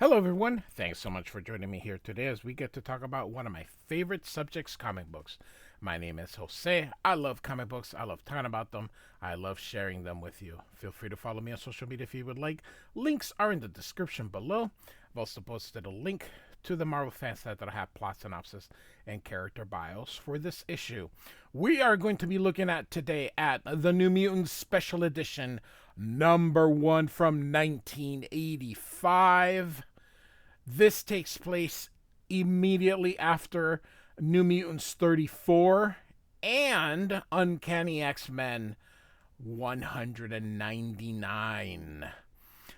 Hello, everyone. Thanks so much for joining me here today as we get to talk about one of my favorite subjects, comic books. My name is Jose. I love comic books. I love talking about them. I love sharing them with you. Feel free to follow me on social media if you would like. Links are in the description below. I've also posted a link to the Marvel fan site that I have plot synopsis and character bios for this issue. We are going to be looking at today at the New Mutants Special Edition #1 from 1985. This takes place immediately after New Mutants 34 and Uncanny X-Men 199.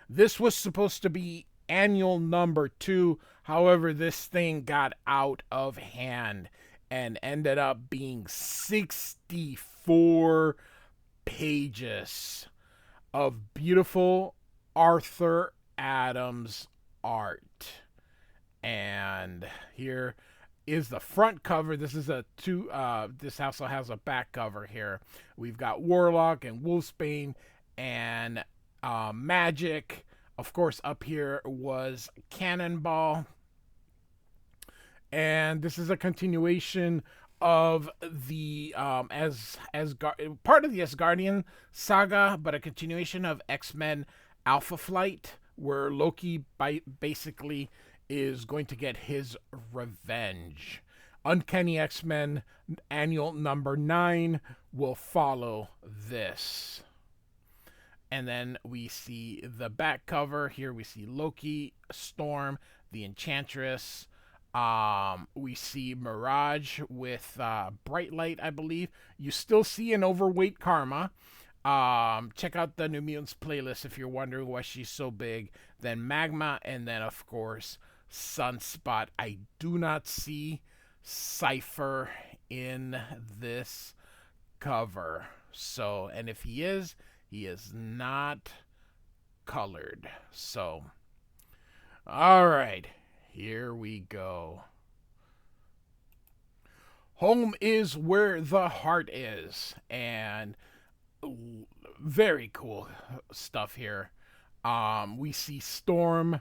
This was supposed to be annual #2. However, this thing got out of hand and ended up being 64 pages of beautiful Arthur Adams art. And here is the front cover. This is this also has a back cover here. We've got Warlock and Wolfsbane and Magic. Of course, up here was Cannonball. And this is a continuation of the part of the Asgardian saga, but a continuation of X-Men Alpha Flight, where Loki basically is going to get his revenge. Uncanny X-Men annual #9 will follow this. And then we see the back cover. Here we see Loki, Storm, the Enchantress. We see Mirage with Bright Light, I believe. You still see an overweight Karma. Check out the New Mutants playlist if you're wondering why she's so big. Then Magma, and then of course Sunspot. I do not see Cypher in this cover. So, and if he is not colored. So, all right, here we go. Home is where the heart is, and very cool stuff here. We see Storm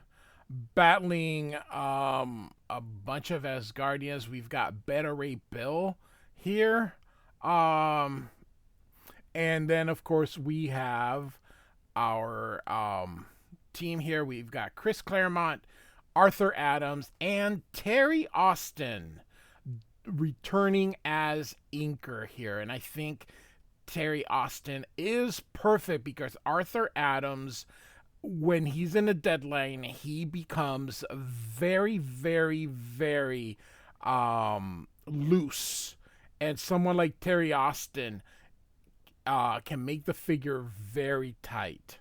battling a bunch of Asgardians. We've got Beta Ray Bill here. And then, of course, we have our team here. We've got Chris Claremont, Arthur Adams, and Terry Austin returning as inker here. And I think Terry Austin is perfect because Arthur Adams, when he's in a deadline, he becomes very, very, very loose. And someone like Terry Austin can make the figure very tight.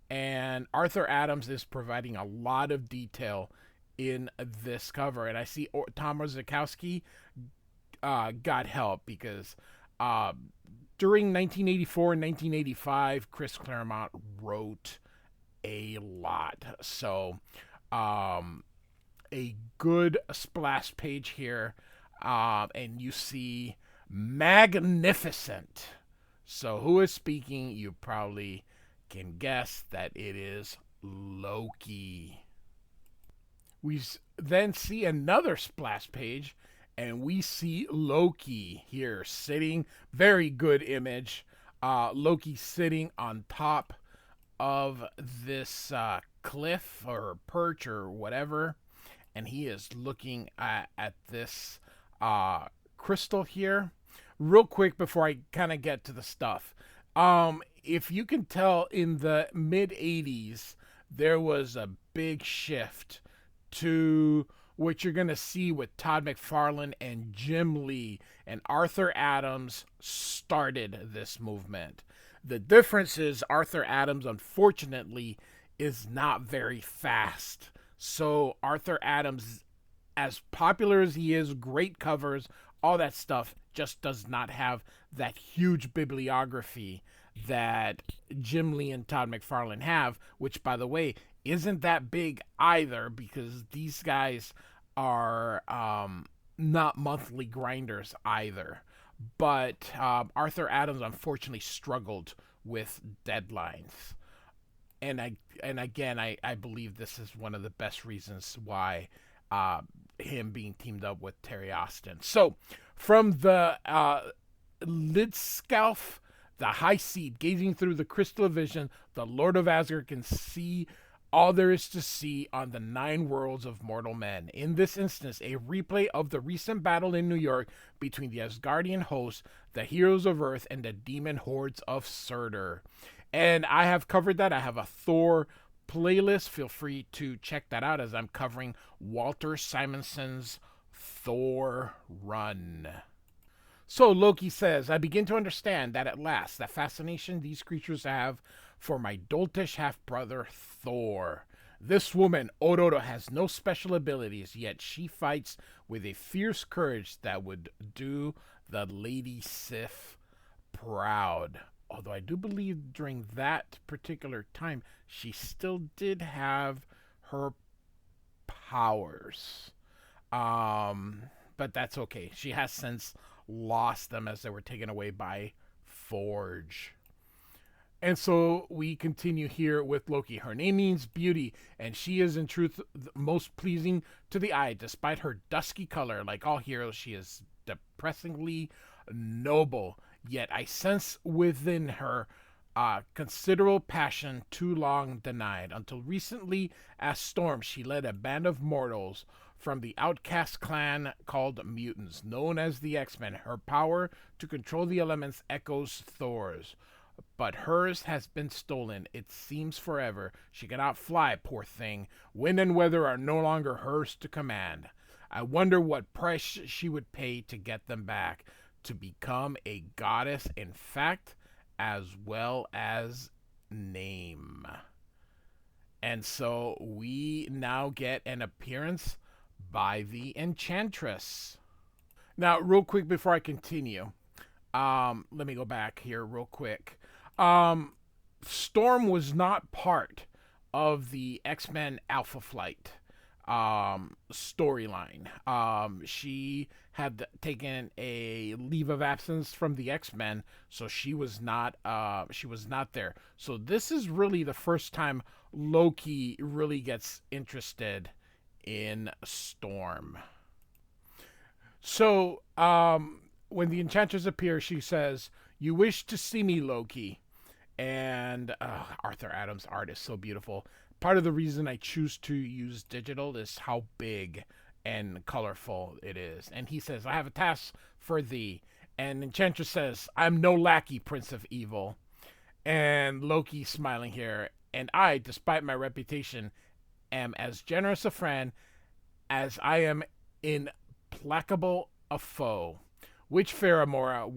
And Arthur Adams is providing a lot of detail in this cover. And I see Tom Orzechowski got help because during 1984 and 1985, Chris Claremont wrote a lot. So a good splash page here. And you see Magnificent. So who is speaking? You probably can guess that it is Loki. We then see another splash page, and we see Loki here sitting. Very good image. Loki sitting on top of this cliff or perch or whatever, and he is looking at this crystal here. Real quick before I kind of get to the stuff, if you can tell, in the mid 80s there was a big shift to what you're going to see with Todd McFarlane and Jim Lee, and Arthur Adams started this movement. The difference is Arthur Adams, unfortunately, is not very fast. So Arthur Adams, as popular as he is, great covers, all that stuff, just does not have that huge bibliography that Jim Lee and Todd McFarlane have, which, by the way, isn't that big either, because these guys are not monthly grinders either. But Arthur Adams unfortunately struggled with deadlines. and I believe this is one of the best reasons why him being teamed up with Terry Austin. So from the Lidscalf, the high seat, gazing through the crystal vision, the Lord of Asgard can see all there is to see on the 9 worlds of mortal men. In this instance, a replay of the recent battle in New York between the Asgardian host, the heroes of Earth, and the demon hordes of Surtur. And I have covered that. I have a Thor playlist. Feel free to check that out as I'm covering Walter Simonson's Thor run. So Loki says, I begin to understand that at last, the fascination these creatures have for my doltish half-brother Thor. This woman, Ororo, has no special abilities, yet she fights with a fierce courage that would do the Lady Sif proud. Although I do believe during that particular time, she still did have her powers. But that's okay. She has since lost them as they were taken away by Forge. And so we continue here with Loki. Her name means beauty, and she is in truth most pleasing to the eye. Despite her dusky color, like all heroes, she is depressingly noble. Yet I sense within her considerable passion too long denied. Until recently, as Storm, she led a band of mortals from the outcast clan called Mutants, known as the X-Men. Her power to control the elements echoes Thor's, but hers has been stolen. It seems forever. She cannot fly, poor thing. Wind and weather are no longer hers to command. I wonder what price she would pay to get them back, to become a goddess in fact as well as name. And so we now get an appearance by the Enchantress. Now, real quick before I continue, let me go back here real quick. Storm was not part of the X-Men Alpha Flight storyline. She had taken a leave of absence from the X-Men, so she was not there. So this is really the first time Loki really gets interested in Storm. So when the Enchantress appears, she says, "You wish to see me, Loki." And Arthur Adams' art is so beautiful. Part of the reason I choose to use digital is how big and colorful it is. And he says, "I have a task for thee." And Enchantress says, "I'm no lackey, Prince of Evil." And Loki smiling here. "And I, despite my reputation, am as generous a friend as I am implacable a foe. Which fair Amora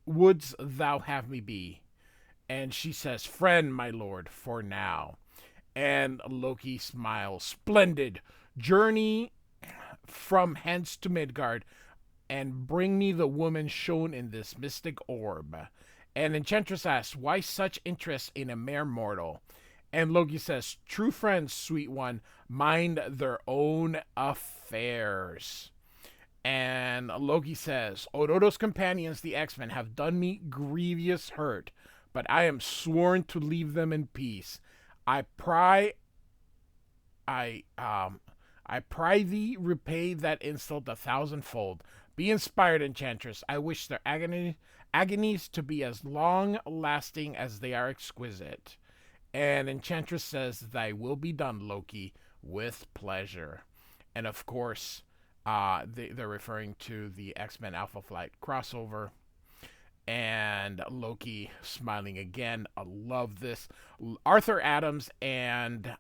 wouldst thou have me be?" And she says, "Friend, my lord, for now." And Loki smiles, "Splendid. Journey from hence to Midgard, and bring me the woman shown in this mystic orb." And Enchantress asks, "Why such interest in a mere mortal?" And Loki says, "True friends, sweet one, mind their own affairs." And Loki says, "Ororo's companions, the X-Men, have done me grievous hurt, but I am sworn to leave them in peace. I pry thee repay that insult 1,000-fold. Be inspired, Enchantress. I wish their agonies to be as long-lasting as they are exquisite." And Enchantress says, "Thy will be done, Loki, with pleasure." And of course, they're referring to the X-Men Alpha Flight crossover. And Loki smiling again. I love this. Arthur Adams and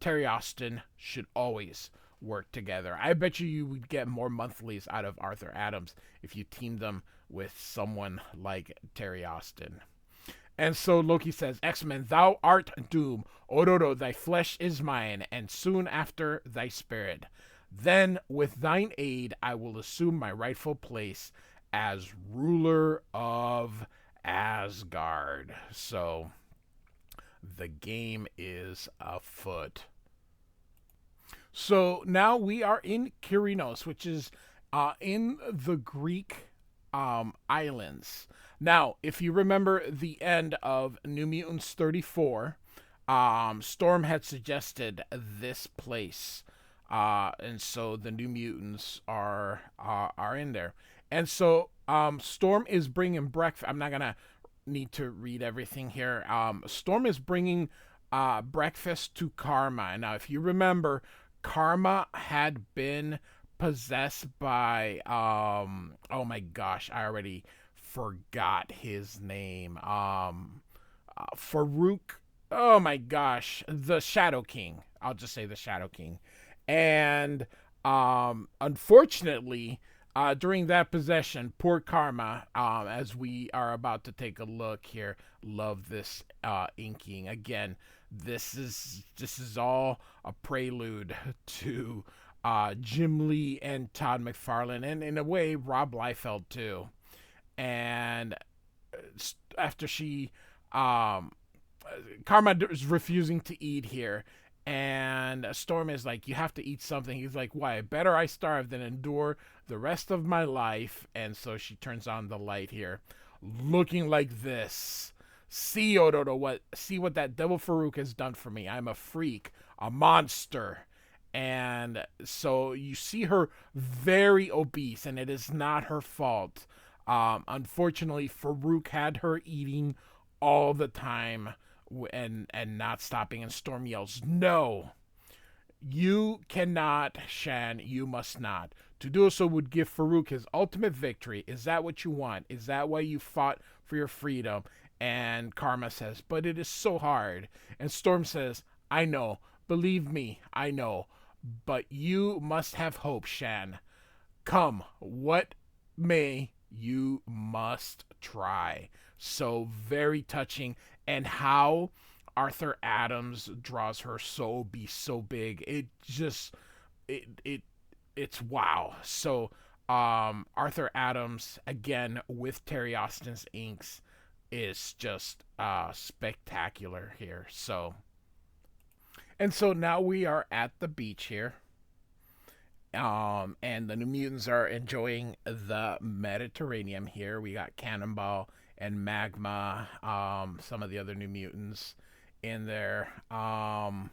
Terry Austin should always work together. I bet you would get more monthlies out of Arthur Adams if you teamed them with someone like Terry Austin. And so Loki says, "X-Men, thou art doom. Ororo, thy flesh is mine, and soon after thy spirit. Then, with thine aid, I will assume my rightful place as ruler of Asgard." So the game is afoot. So now we are in Kyrinos, which is in the Greek islands. Now, if you remember the end of New Mutants 34, Storm had suggested this place, and so the New Mutants are in there, and so Storm is bringing breakfast. I'm not gonna need to read everything here. Storm is bringing breakfast to Karma. Now, if you remember, Karma had been possessed by oh my gosh, I already forgot his name. Farouk. Oh my gosh, the Shadow King. I'll just say the Shadow King. And unfortunately, during that possession, poor Karma, as we are about to take a look here, love this inking. Again, this is all a prelude to Jim Lee and Todd McFarlane, and in a way, Rob Liefeld too. And after she um, Karma is refusing to eat here. And Storm is like, you have to eat something. He's like, why? Better I starve than endure the rest of my life. And so she turns on the light here, looking like this. See, Ododo, what that devil Farouk has done for me. I'm a freak, a monster. And so you see her very obese, and it is not her fault. Unfortunately, Farouk had her eating all the time and not stopping. And Storm yells, "No, you cannot, Shan. You must not. To do so would give Farouk his ultimate victory. Is that what you want? Is that why you fought for your freedom?" And Karma says, "But it is so hard." And Storm says, "I know. Believe me, I know. But you must have hope, Shan. Come, what may, you must try." So very touching, and how Arthur Adams draws her so big. It just it's wow. So Arthur Adams again with Terry Austin's inks is just spectacular here. So and so now we are at the beach here. And the New Mutants are enjoying the Mediterranean here. We got Cannonball and Magma, some of the other New Mutants in there. And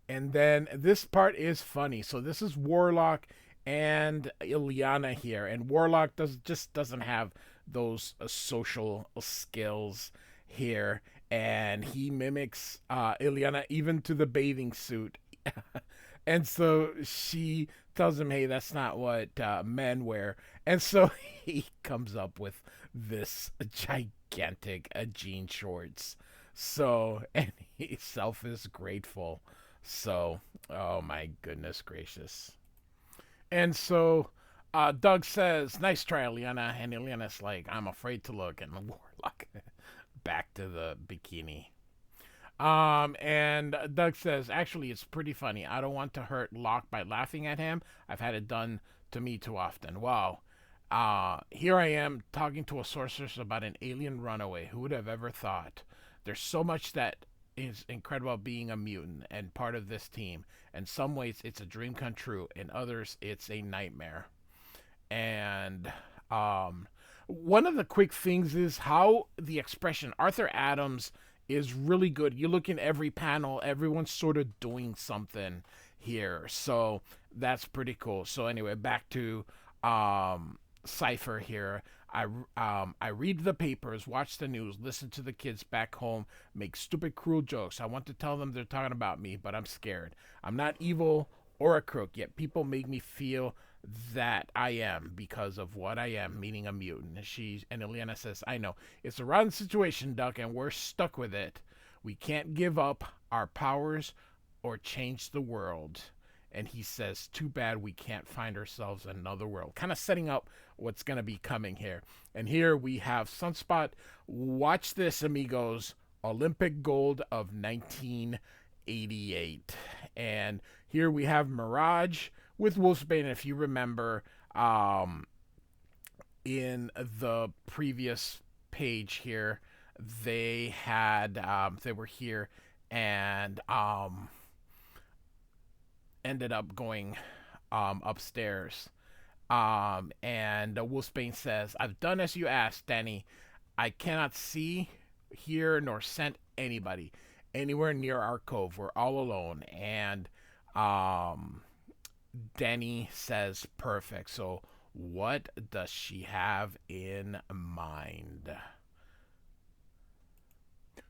then this part is funny. So this is Warlock and Ileana here, and Warlock doesn't have those social skills here, and he mimics Ileana even to the bathing suit. And so she tells him, "Hey, that's not what men wear." And so he comes up with this gigantic jean shorts. So, and himself is grateful. So, oh my goodness gracious. And so Doug says, "Nice try, Ileana." And Ileana's like, "I'm afraid to look." And the Warlock back to the bikini. And Doug says, "Actually, it's pretty funny. I don't want to hurt Locke by laughing at him. I've had it done to me too often." Wow. Here I am talking to a sorceress about an alien runaway. Who would have ever thought? There's so much that is incredible about being a mutant and part of this team. In some ways, it's a dream come true. In others, it's a nightmare. And one of the quick things is how the expression Arthur Adams is really good. You look in every panel, everyone's sort of doing something here. So that's pretty cool. So anyway, back to Cypher here. I read the papers, watch the news, listen to the kids back home make stupid, cruel jokes. I want to tell them they're talking about me, but I'm scared. I'm not evil or a crook, yet people make me feel that I am because of what I am, meaning a mutant. And Ileana says, "I know. It's a rotten situation, Duck, and we're stuck with it. We can't give up our powers or change the world." And he says, "Too bad we can't find ourselves another world." Kind of setting up what's going to be coming here. And here we have Sunspot. Watch this, amigos. Olympic gold of 1988. And here we have Mirage with Wolfsbane. If you remember, in the previous page here, they were here and ended up going upstairs. And Wolfsbane says, "I've done as you asked, Danny. I cannot see, hear, nor scent anybody. anywhere near our cove. We're all alone. And um, Danny says, perfect. So, what does she have in mind?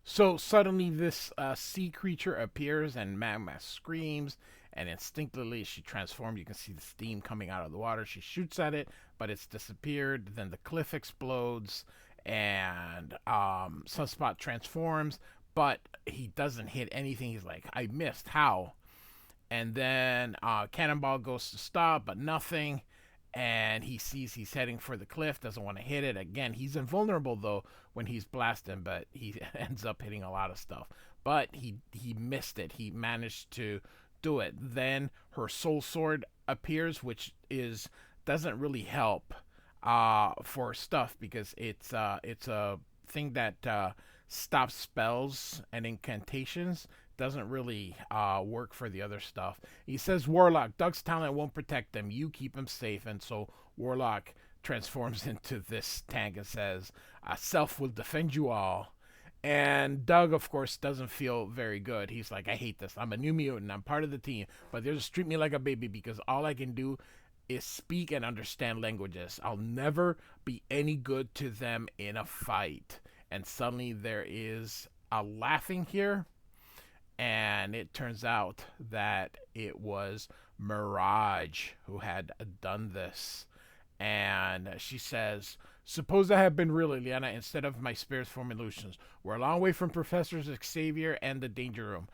So suddenly, this sea creature appears, and Magma screams, and instinctively she transforms. You can see the steam coming out of the water. She shoots at it, but it's disappeared. Then the cliff explodes, and Sunspot transforms, but he doesn't hit anything. He's like, I missed. How? And then Cannonball goes to stop, but nothing. And he sees he's heading for the cliff, doesn't want to hit it. Again, he's invulnerable though when he's blasting, but he ends up hitting a lot of stuff. But he missed it. He managed to do it. Then her soul sword appears, which is doesn't really help for stuff because it's a thing that stops spells and incantations. Doesn't really work for the other stuff. He says, Warlock, Doug's talent won't protect them. You keep him safe. And so Warlock transforms into this tank and says, Self will defend you all. And Doug, of course, doesn't feel very good. He's like, I hate this. I'm a new mutant. I'm part of the team. But they'll just treat me like a baby because all I can do is speak and understand languages. I'll never be any good to them in a fight. And suddenly there is a laughing here, and it turns out that it was Mirage who had done this. And she says, Suppose I have been real, Ileana, instead of my spirit's form illusions. We're a long way from Professor Xavier and the Danger Room.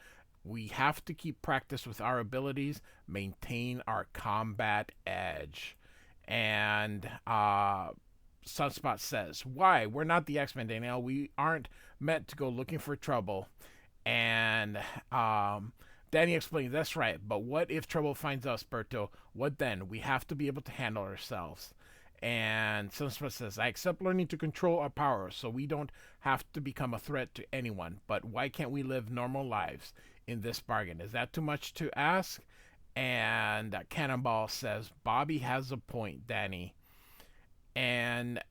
We have to keep practice with our abilities, maintain our combat edge. And Sunspot says, Why? We're not the X-Men, Danielle. We aren't meant to go looking for trouble. And Danny explains, that's right, but what if trouble finds us, Berto? What then? We have to be able to handle ourselves. And Sunspot says, I accept learning to control our powers so we don't have to become a threat to anyone. But why can't we live normal lives in this bargain? Is that too much to ask? And Cannonball says, Bobby has a point, Danny. And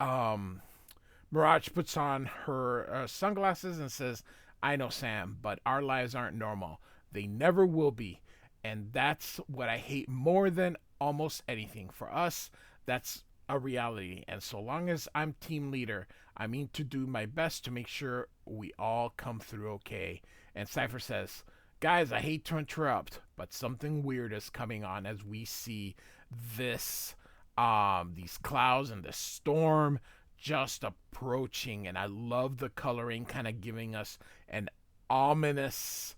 Mirage puts on her sunglasses and says, I know, Sam, but our lives aren't normal. They never will be. And that's what I hate more than almost anything. For us, that's a reality. And so long as I'm team leader, I mean to do my best to make sure we all come through okay. And Cypher says, Guys, I hate to interrupt, but something weird is coming on as we see this, these clouds and the storm just approaching. And I love the coloring kind of giving us an ominous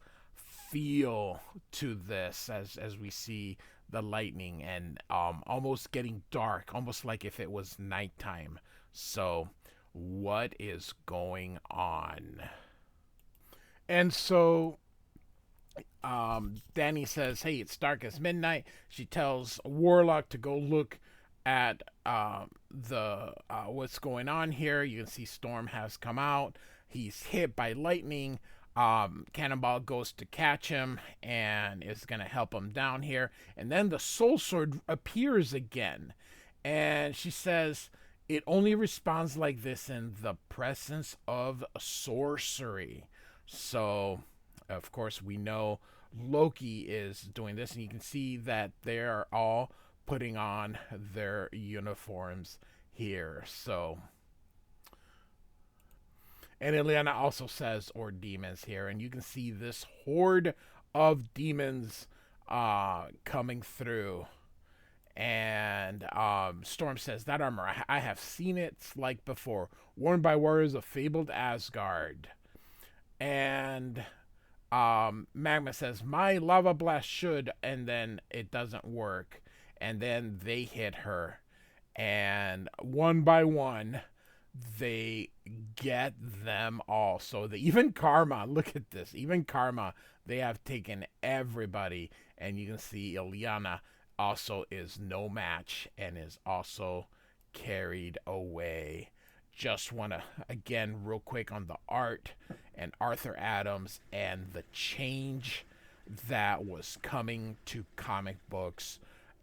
feel to this as we see the lightning and almost getting dark, almost like if it was nighttime. So what is going on? And so Danny says, hey, it's dark as midnight. She tells Warlock to go look at the what's going on here. You can see Storm has come out. He's hit by lightning. Cannonball goes to catch him and is going to help him down here. And then the Soul Sword appears again. And she says, it only responds like this in the presence of sorcery. So, of course, we know Loki is doing this. And you can see that they are all putting on their uniforms here. So, and Ileana also says, or demons here. And you can see this horde of demons coming through. And Storm says, that armor, I have seen it like before. Worn by warriors of fabled Asgard. And Magma says, my lava blast should. And then it doesn't work. And then they hit her. And one by one, they get them all. So even Karma, look at this. Even Karma, they have taken everybody. And you can see Ileana also is no match and is also carried away. Just want to, again, real quick on the art and Arthur Adams and the change that was coming to comic books.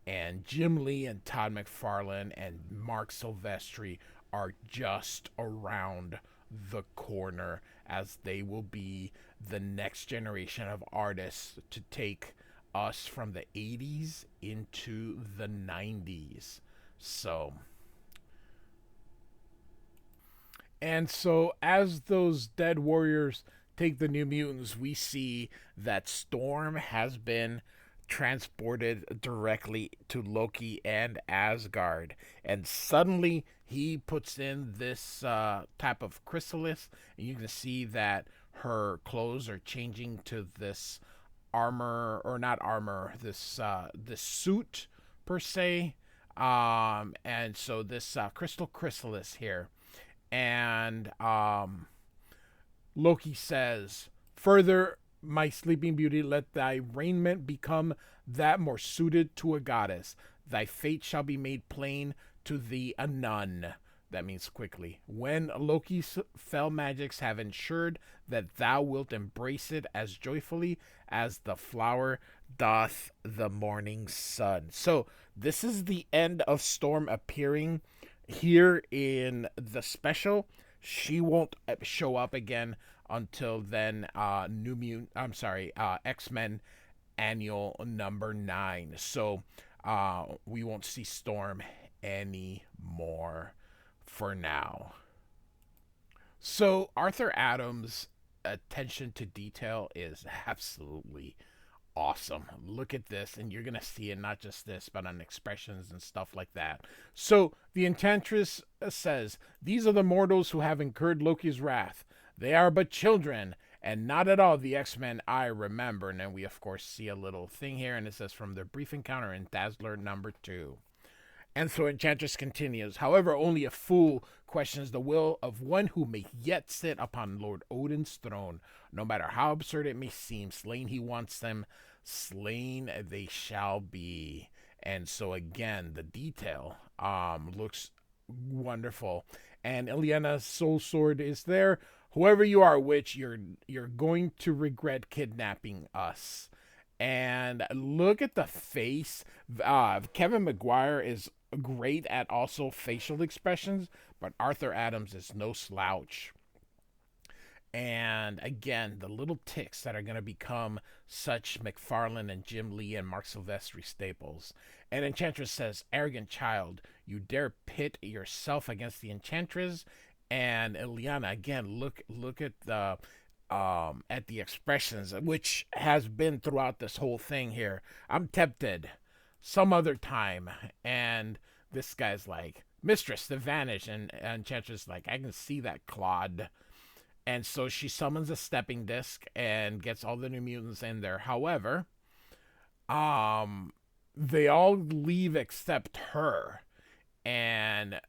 And Jim Lee and Todd McFarlane and Mark Silvestri are just around the corner, as they will be the next generation of artists to take us from the 80s into the 90s. So, and so as those dead warriors take the New Mutants, we see that Storm has been transported directly to Loki and Asgard. And suddenly he puts in this type of chrysalis, and you can see that her clothes are changing to this armor, or not armor, this suit per se. And so this crystal chrysalis here, and Loki says, "Further, my sleeping beauty, let thy raiment become that more suited to a goddess. Thy fate shall be made plain to thee anon." That means quickly. "When Loki's fell magics have ensured that thou wilt embrace it as joyfully as the flower doth the morning sun." So this is the end of Storm appearing here in the special. She won't show up again until then. X-Men Annual number 9. So we won't see Storm anymore for now. So Arthur Adams' attention to detail is absolutely awesome. Look at this, and you're gonna see it, not just this, but on expressions and stuff like that. So the Enchantress says, "These are the mortals who have incurred Loki's wrath. They are but children, and not at all the X-Men I remember." And then we of course see a little thing here, and it says, "From their brief encounter in Dazzler number 2." And so Enchantress continues, "However, only a fool questions the will of one who may yet sit upon Lord Odin's throne. No matter how absurd it may seem, slain he wants them, slain they shall be." And so again, the detail looks wonderful. And Ileana's soul sword is there. "Whoever you are, witch, you're going to regret kidnapping us." And look at the face. Kevin McGuire is great at also facial expressions, but Arthur Adams is no slouch. And again, the little ticks that are going to become such McFarlane and Jim Lee and Mark Silvestri staples. And Enchantress says, "Arrogant child, you dare pit yourself against the Enchantress." And Ileana, again, look at the expressions, which has been throughout this whole thing here. "I'm tempted some other time." And this guy's like, "Mistress, the vanish." And Enchantress like, "I can see that, Claude." And so she summons a stepping disc and gets all the New Mutants in there. However, they all leave except her. And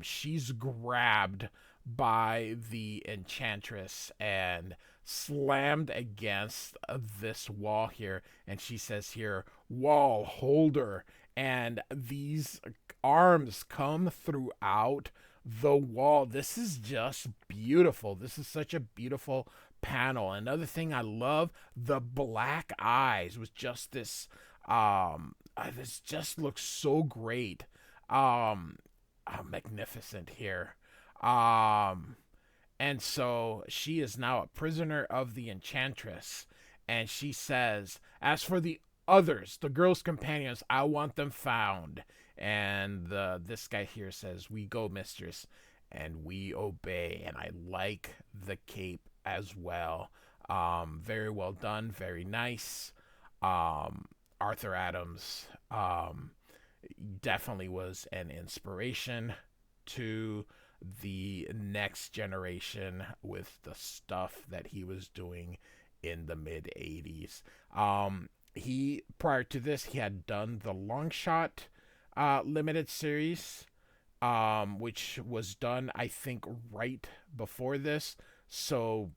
she's grabbed by the Enchantress and slammed against this wall here. And she says here, "Wall holder." And these arms come throughout the wall. This is just beautiful. This is such a beautiful panel. Another thing I love, the black eyes with just this this just looks so great. Magnificent here. And so she is now a prisoner of the Enchantress. And she says, "As for the others, the girl's companions, I want them found." And this guy here says, "We go, mistress," and we obey. And I like the cape as well. Very well done, very nice. Arthur Adams definitely was an inspiration to the next generation with the stuff that he was doing in the mid 80s. He, prior to this, he had done the Long Shot limited series, which was done, I think, right before this. So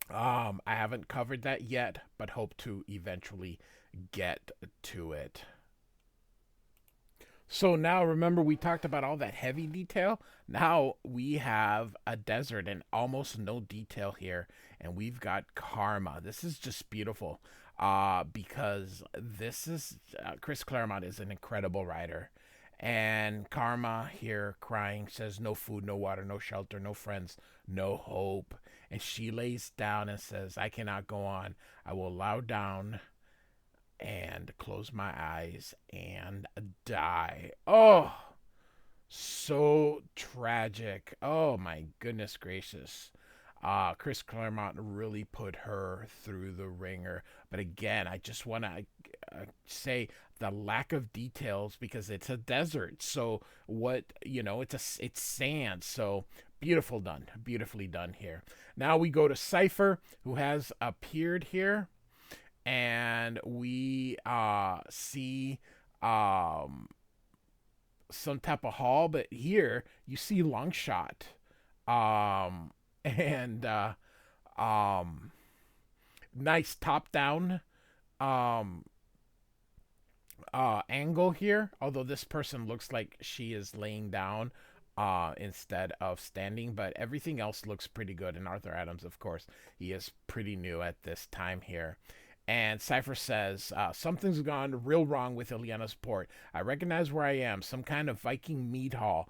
I haven't covered that yet, but hope to eventually get to it. So now, remember, we talked about all that heavy detail. Now we have a desert and almost no detail here. And we've got Karma. This is just beautiful because this is Chris Claremont is an incredible writer. And Karma here crying says, no food, no water, no shelter, no friends, no hope. And she lays down and says, I cannot go on. I will lie down and close my eyes and die. Oh, so tragic. Oh my goodness gracious. Chris Claremont really put her through the ringer. But again, I just want to say the lack of details because it's a desert. So what it's sand. So beautifully done here. Now we go to Cypher, who has appeared here, and we see some type of hall, but here you see Longshot, and nice top down um, angle here. Although this person looks like she is laying down instead of standing, but everything else looks pretty good. And Arthur Adams, of course, he is pretty new at this time here. And Cypher says, something's gone real wrong with Ileana's port. I recognize where I am, some kind of Viking mead hall.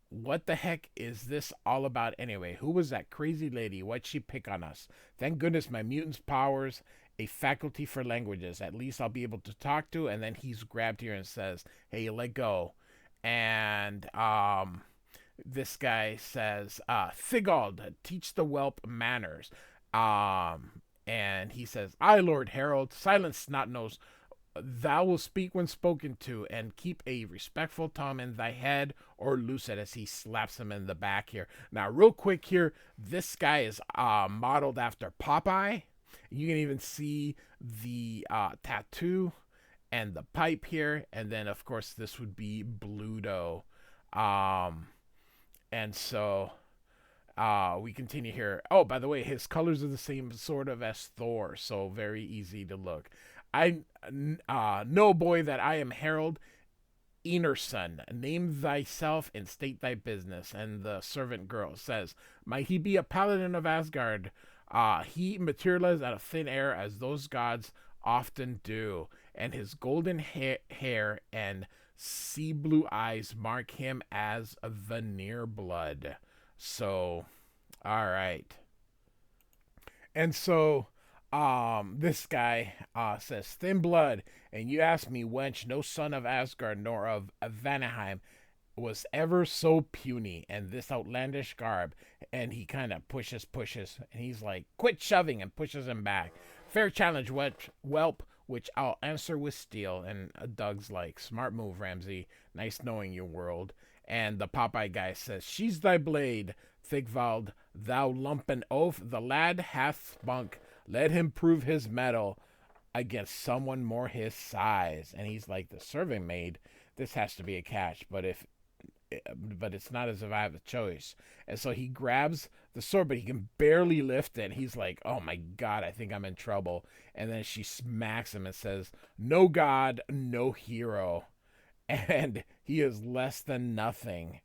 What the heck is this all about anyway? Who was that crazy lady? Why'd she pick on us? Thank goodness my mutant's powers a faculty for languages. At least I'll be able to talk to. And then he's grabbed here and says, hey, let go. And this guy says, Thigald, teach the whelp manners. And he says, I, Lord Harold, silence snot nose. Thou will speak when spoken to, and keep a respectful tongue in thy head, or loose it, as he slaps him in the back here. Now, real quick here, this guy is modeled after Popeye. You can even see the tattoo and the pipe here. And then, of course, this would be Bluto. And so we continue here. Oh, by the way, his colors are the same sort of as Thor, so very easy to look. I know, boy, that I am Harold Enerson. Name thyself and state thy business. And the servant girl says, might he be a paladin of Asgard? He materialized out of thin air, as those gods often do, and his golden hair and sea blue eyes mark him as a veneer blood. So, all right. And so, this guy says, thin blood, and you ask me, wench, no son of Asgard nor of Vanaheim was ever so puny, and this outlandish garb. And he kind of pushes, and he's like, quit shoving, and pushes him back. Fair challenge, whelp, which I'll answer with steel. And Doug's like, smart move, Ramsey. Nice knowing your world. And the Popeye guy says, she's thy blade, Thigvald, thou lumpen oaf. The lad hath spunk. Let him prove his mettle against someone more his size. And he's like, the serving maid, this has to be a catch, but it's not as if I have a choice. And so he grabs the sword, but he can barely lift it. He's like, oh my God, I think I'm in trouble. And then she smacks him and says, no god, no hero. And he is less than nothing,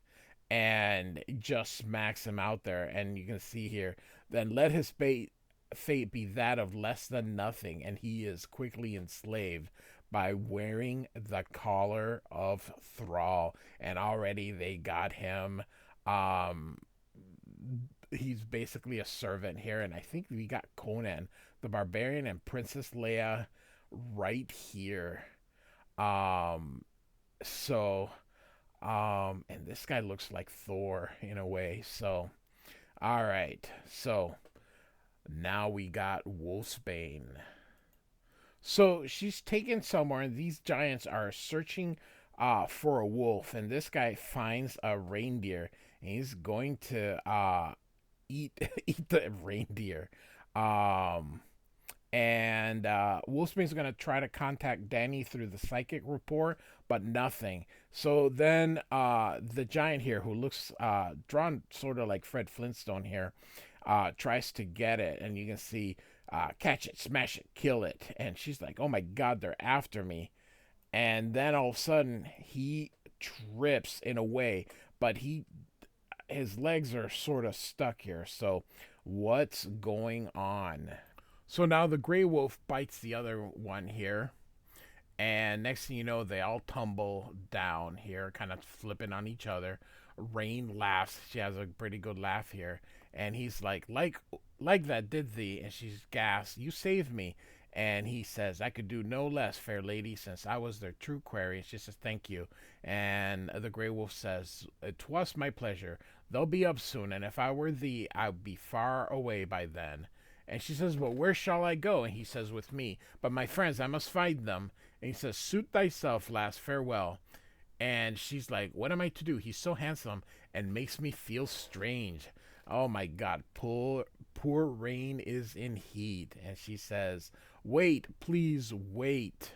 and just smacks him out there. And you can see here, then let his fate be that of less than nothing, and he is quickly enslaved by wearing the collar of thrall. And already they got him. He's basically a servant here, and I think we got Conan the Barbarian and Princess Leia right here. So, and this guy looks like Thor in a way. So, all right. So, now we got Wolfsbane. So, she's taken somewhere, and these giants are searching for a wolf. And this guy finds a reindeer, and he's going to eat the reindeer. And Wolfsbane's going to try to contact Danny through the psychic report, but nothing. So then the giant here, who looks drawn sort of like Fred Flintstone here, tries to get it. And you can see, catch it, smash it, kill it. And she's like, oh my God, they're after me. And then all of a sudden, he trips in a way, but his legs are sort of stuck here. So what's going on? So now the gray wolf bites the other one here, And next thing you know, they all tumble down here, kind of flipping on each other. Rain laughs. She has a pretty good laugh here, and he's like that did thee, and she's gasped. You saved me. And he says, I could do no less, fair lady, since I was their true quarry. And she says, thank you. And the Grey Wolf says, "'Twas my pleasure. They'll be up soon, and if I were thee, I'd be far away by then." And she says, "But where shall I go?" And he says, "With me. But my friends, I must find them." And he says, "Suit thyself, lass, farewell." And she's like, "What am I to do? He's so handsome and makes me feel strange." Oh my God, poor Rain is in heat. And she says, "Wait, please wait."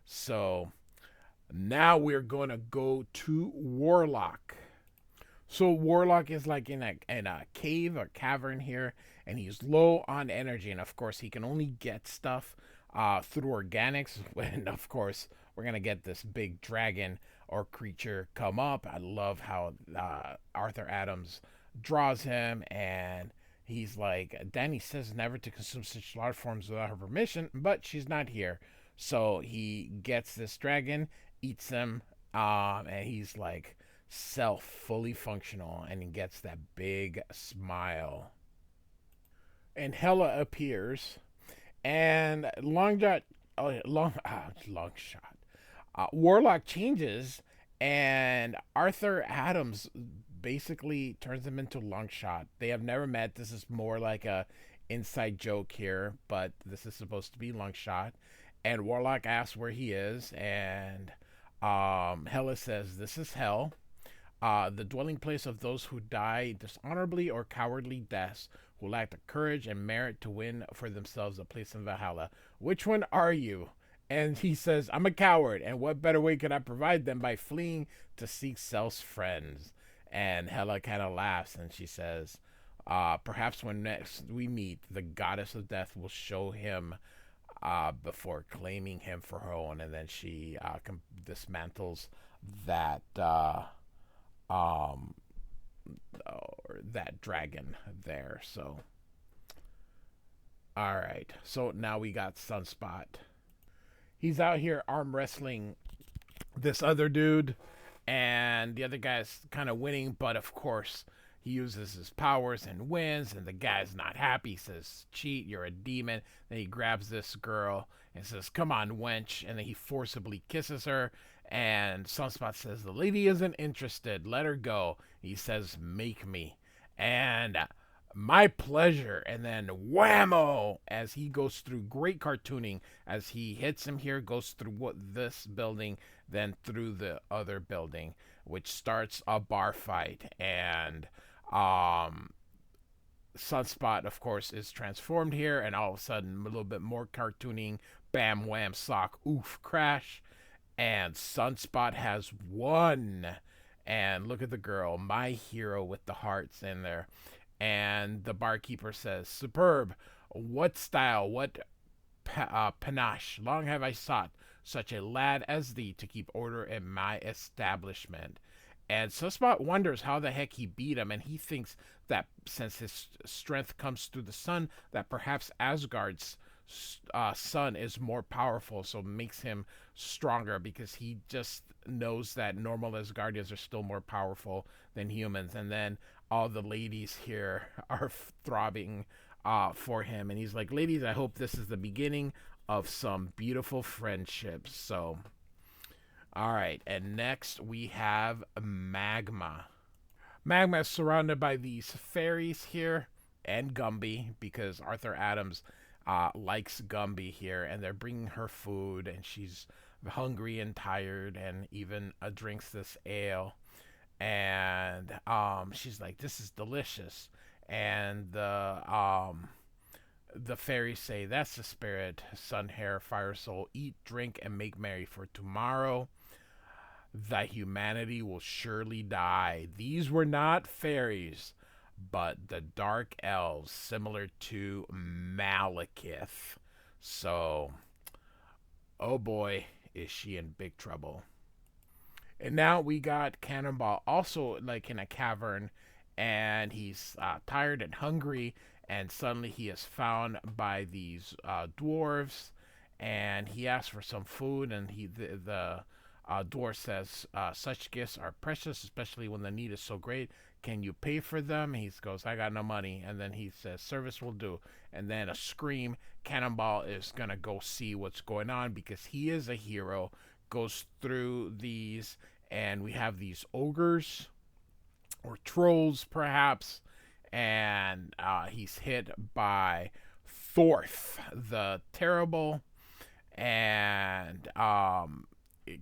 So now we're going to go to Warlock. So Warlock is like in a cave or cavern here, and he's low on energy, and of course he can only get stuff through organics. And of course we're gonna get this big dragon or creature come up. I love how Arthur Adams draws him, and he's like, Danny says never to consume such large forms without her permission, but she's not here. So he gets this dragon, eats him, and he's like self fully functional, and he gets that big smile. And Hela appears, and long shot. Warlock changes, and Arthur Adams basically turns him into Longshot. They have never met. This is more like a inside joke here, but this is supposed to be Longshot. And Warlock asks where he is, and Hela says, "This is hell, the dwelling place of those who die dishonorably or cowardly deaths, who lack the courage and merit to win for themselves a place in Valhalla. Which one are you?" And he says, "I'm a coward, and what better way could I provide than by fleeing to seek self's friends?" And Hela kind of laughs, and she says, "Perhaps when next we meet, the goddess of death will show him before claiming him for her own." And then she dismantles that um, or that dragon there. So, all right. So now we got Sunspot. He's out here arm wrestling this other dude, and the other guy's kind of winning, but of course he uses his powers and wins, and the guy's not happy. He says, "Cheat, you're a demon." Then he grabs this girl and says, "Come on, wench," and then he forcibly kisses her, and Sunspot says, "The lady isn't interested, let her go." He says, "Make me." And my pleasure. And then whammo, as he goes through great cartooning, as he hits him here, goes through this building, then through the other building, which starts a bar fight. And Sunspot, of course, is transformed here, and all of a sudden a little bit more cartooning, bam wham sock oof crash, and Sunspot has won. And look at the girl, my hero with the hearts in there. And the barkeeper says, "Superb, what style, what panache. Long have I sought such a lad as thee to keep order in my establishment." And Sunspot wonders how the heck he beat him, and he thinks that since his strength comes through the sun, that perhaps Asgard's sun is more powerful, so makes him stronger, because he just knows that normal Asgardians are still more powerful than humans. And then all the ladies here are throbbing for him, and he's like, "Ladies, I hope this is the beginning of some beautiful friendships." So, all right, and next we have Magma. Magma is surrounded by these fairies here and Gumby, because Arthur Adams likes Gumby here, and they're bringing her food, and she's hungry and tired, and even drinks this ale. And she's like, "This is delicious." And the fairies say, "That's the spirit, sun, hair, fire, soul. Eat, drink, and make merry, for tomorrow thy humanity will surely die." These were not fairies, but the dark elves, similar to Malekith. So, oh boy, is she in big trouble. And now we got Cannonball, also like in a cavern, and he's tired and hungry, and suddenly he is found by these dwarves, and he asks for some food, and the dwarf says, "Such gifts are precious, especially when the need is so great. Can you pay for them?" He goes, "I got no money." And then he says, "Service will do." And then a scream. Cannonball is gonna go see what's going on because he is a hero. Goes through these, and we have these ogres or trolls, perhaps, and he's hit by Thorf the Terrible, and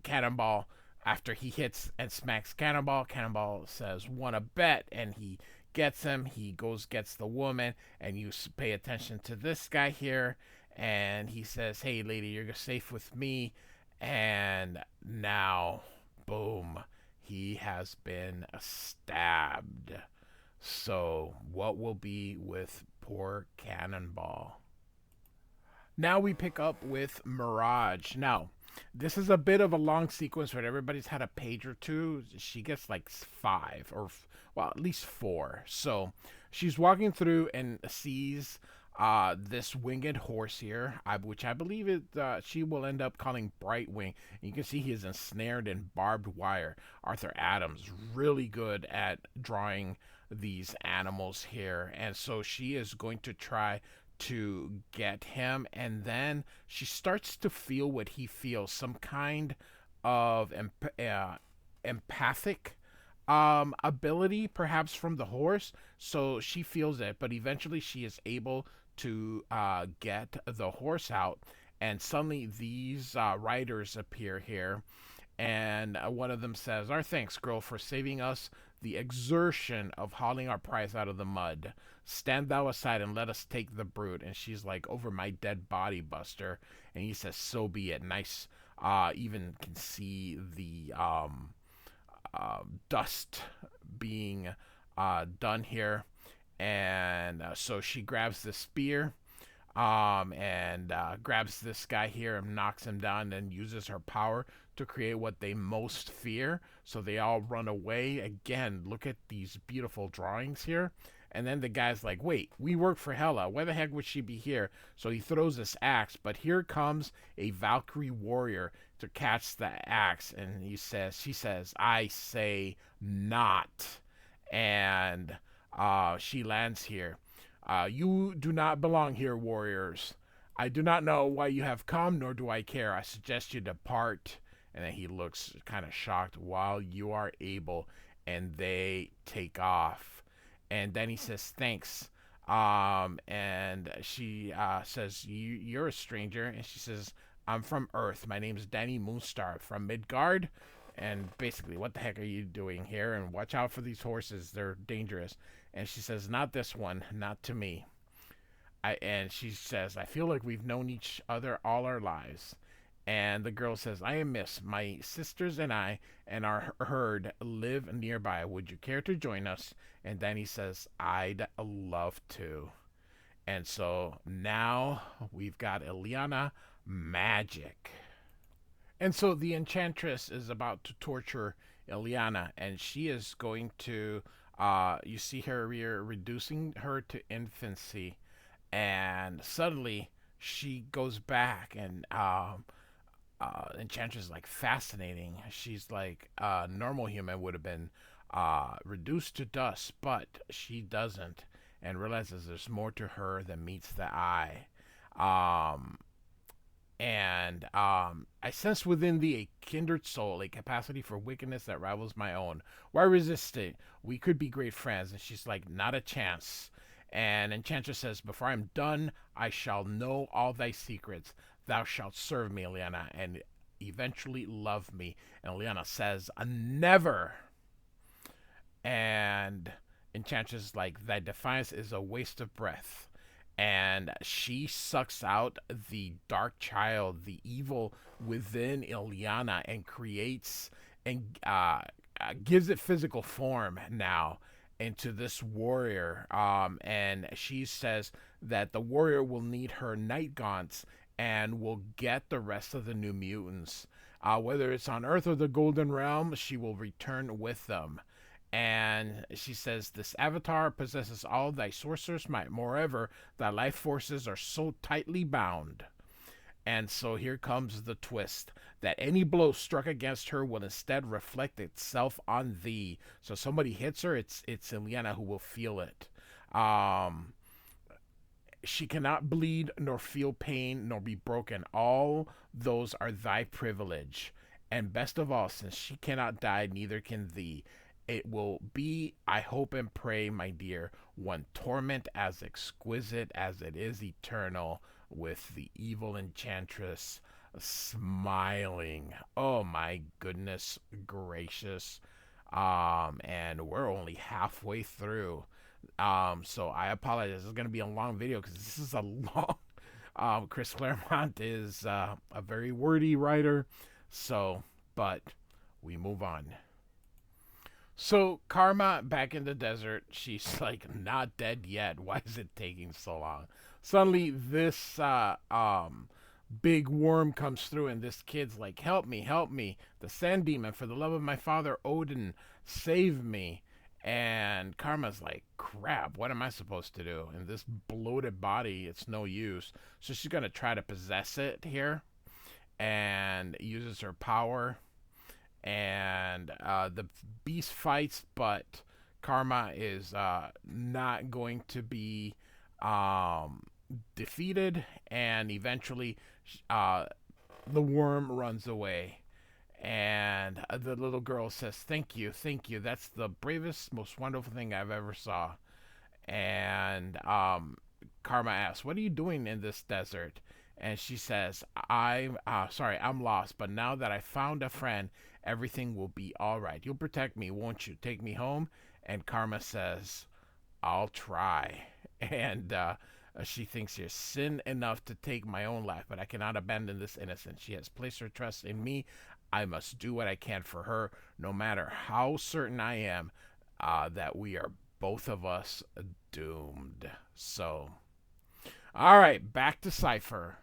Cannonball, after he hits and smacks Cannonball, Cannonball says, "Want to bet?" And he gets him. He goes, gets the woman, and you pay attention to this guy here. And he says, "Hey, lady, you're safe with me." And now, boom, he has been stabbed. So, what will be with poor Cannonball? Now we pick up with Mirage. Now, this is a bit of a long sequence, but everybody's had a page or two. She gets like five, or well, at least four. So she's walking through and sees this winged horse here, which I believe she will end up calling Brightwing. And you can see he is ensnared in barbed wire. Arthur Adams really good at drawing these animals here, and so she is going to try to get him, and then she starts to feel what he feels, some kind of empathic ability, perhaps from the horse. So she feels it, but eventually she is able to get the horse out, and suddenly these riders appear here, and one of them says, "Our thanks, girl, for saving us the exertion of hauling our prize out of the mud. Stand thou aside and let us take the brute." And she's like, "Over my dead body, Buster." And he says, "So be it." Nice. Even can see the dust being done here. And so she grabs the spear, and grabs this guy here and knocks him down, and uses her power to create what they most fear. So they all run away. Again, look at these beautiful drawings here. And then the guy's like, "Wait, we work for Hela. Why the heck would she be here?" So he throws this axe, but here comes a Valkyrie warrior to catch the axe, and she says, "I say not." And she lands here. "You do not belong here, warriors. I do not know why you have come, nor do I care. I suggest you depart." And then he looks kind of shocked. "While you are able," and they take off. And then he says, "Thanks." And she says, "You're a stranger." And she says, "I'm from Earth. My name's Danny Moonstar from Midgard." And basically, "What the heck are you doing here? And watch out for these horses. They're dangerous." And she says, "Not this one. Not to me." And she says, "I feel like we've known each other all our lives." And the girl says, "I am Miss. My sisters and I and our herd live nearby. Would you care to join us?" And then he says, "I'd love to." And so now we've got Ileana magic. And so the enchantress is about to torture Ileana, and she is going to, you see her here reducing her to infancy. And suddenly she goes back, and Enchantress is like fascinating. She's like a normal human would have been reduced to dust, but she doesn't, and realizes there's more to her than meets the eye. Um, and I sense within thee a kindred soul, a capacity for wickedness that rivals my own. Why resist it? We could be great friends. And she's like, "Not a chance." And Enchantress says, "Before I'm done, I shall know all thy secrets. Thou shalt serve me, Ileana, and eventually love me." And Ileana says, "Never." And Enchantress is like, "Thy defiance is a waste of breath." And she sucks out the dark child, the evil within Ileana, and creates and gives it physical form now into this warrior. And she says that the warrior will need her night gaunts and will get the rest of the New Mutants. Whether it's on Earth or the Golden Realm, she will return with them. And she says, "This avatar possesses all thy sorcerer's might. Moreover, thy life forces are so tightly bound." And so here comes the twist that any blow struck against her will instead reflect itself on thee. So somebody hits her, it's Ileana who will feel it. Um, she cannot bleed, nor feel pain, nor be broken. All those are thy privilege. And best of all, since she cannot die, neither can thee. It will be, I hope and pray, my dear, one torment as exquisite as it is eternal, with the evil enchantress smiling. Oh my goodness gracious. And we're only halfway through. So I apologize. It's going to be a long video because this is a long. Chris Claremont is a very wordy writer. So, but we move on. So Karma back in the desert. She's like not dead yet. Why is it taking so long? Suddenly, this big worm comes through, and this kid's like, "Help me, help me! The sand demon! For the love of my father Odin, save me!" And Karma's like, crap, what am I supposed to do? In this bloated body, it's no use. So she's going to try to possess it here and uses her power. And the beast fights, but Karma is not going to be defeated. And eventually, the worm runs away. And the little girl says, "Thank you, thank you. That's the bravest, most wonderful thing I've ever saw." And Karma asks, "What are you doing in this desert?" And she says, I'm lost, but now that I found a friend, everything will be all right. You'll protect me, won't you? Take me home?" And Karma says, "I'll try." And she thinks there's sin enough to take my own life, but I cannot abandon this innocent. She has placed her trust in me. I must do what I can for her, no matter how certain I am that we are both of us doomed. So, all right, back to Cypher.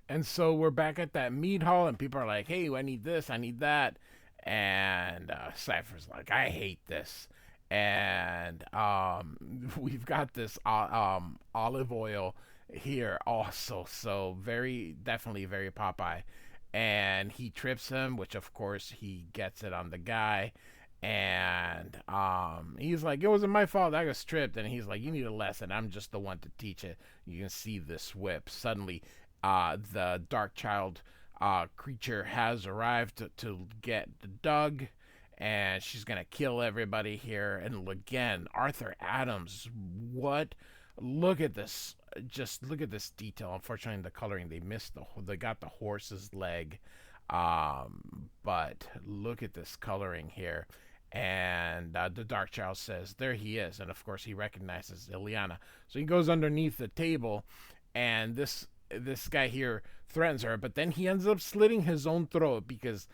And so we're back at that meat hall, and people are like, "Hey, I need this, I need that." And Cypher's like, "I hate this." And we've got this olive oil here also. So very, definitely very Popeye. And he trips him, which of course he gets it on the guy. And he's like, "It wasn't my fault, I was tripped." And he's like, "You need a lesson, I'm just the one to teach it." You can see this whip. Suddenly the dark child creature has arrived to get Doug, and she's gonna kill everybody here. And again, Arthur Adams, what? Look at this. Just look at this detail. Unfortunately, in the coloring, they got the horse's leg. But look at this coloring here. And the Dark Child says, "There he is." And of course, he recognizes Ileana. So he goes underneath the table, and this guy here threatens her. But then he ends up slitting his own throat because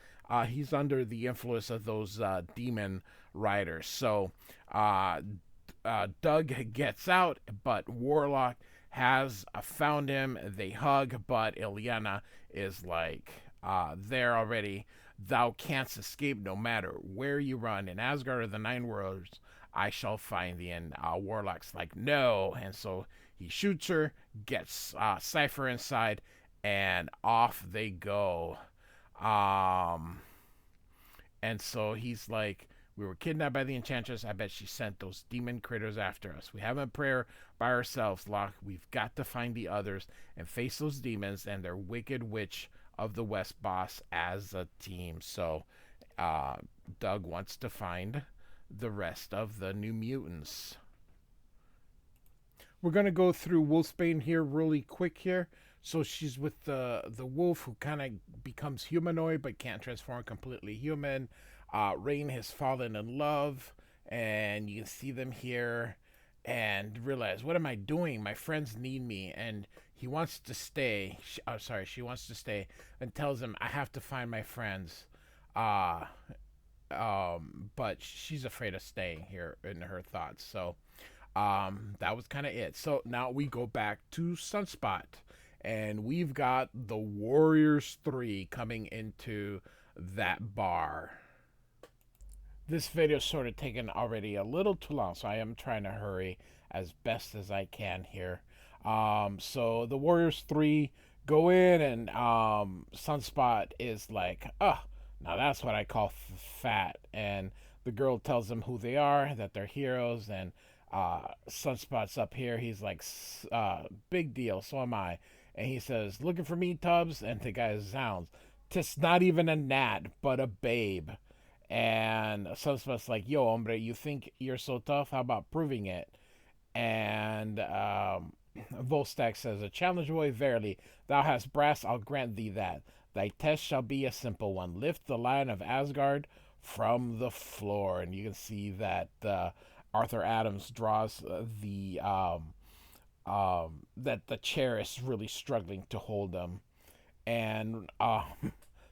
he's under the influence of those demon riders. So Doug gets out, but Warlock has found him. They hug, but Ileana is like there already. "Thou canst escape no matter where you run. In Asgard or the Nine Worlds, I shall find thee." And Warlock's like, "No." And so he shoots her, gets Cypher inside, and off they go. And so he's like, "We were kidnapped by the Enchantress. I bet she sent those demon critters after us. We have a prayer by ourselves, Locke. We've got to find the others and face those demons and their wicked witch of the West boss as a team." So Doug wants to find the rest of the New Mutants. We're going to go through Wolfsbane here really quick here. So she's with the wolf who kind of becomes humanoid but can't transform completely human. Rain has fallen in love, and you can see them here and realize, "What am I doing? My friends need me." And he wants to stay. She wants to stay and tells him, "I have to find my friends." But she's afraid of staying here in her thoughts. So that was kind of it. So now we go back to Sunspot, and we've got the Warriors 3 coming into that bar. This video is sort of taken already a little too long, so I am trying to hurry as best as I can here. So the Warriors 3 go in, and Sunspot is like, oh, now that's what I call fat. And the girl tells them who they are, that they're heroes, and Sunspot's up here. He's like, big deal, so am I. And he says, looking for me, Tubbs? And the guy sounds, tis not even a gnat, but a babe. And Sunspot's like, yo, hombre, you think you're so tough? How about proving it? And Volstagg says, a challenge boy, verily, thou hast brass, I'll grant thee that. Thy test shall be a simple one. Lift the lion of Asgard from the floor. And you can see that Arthur Adams draws that the chair is really struggling to hold him. And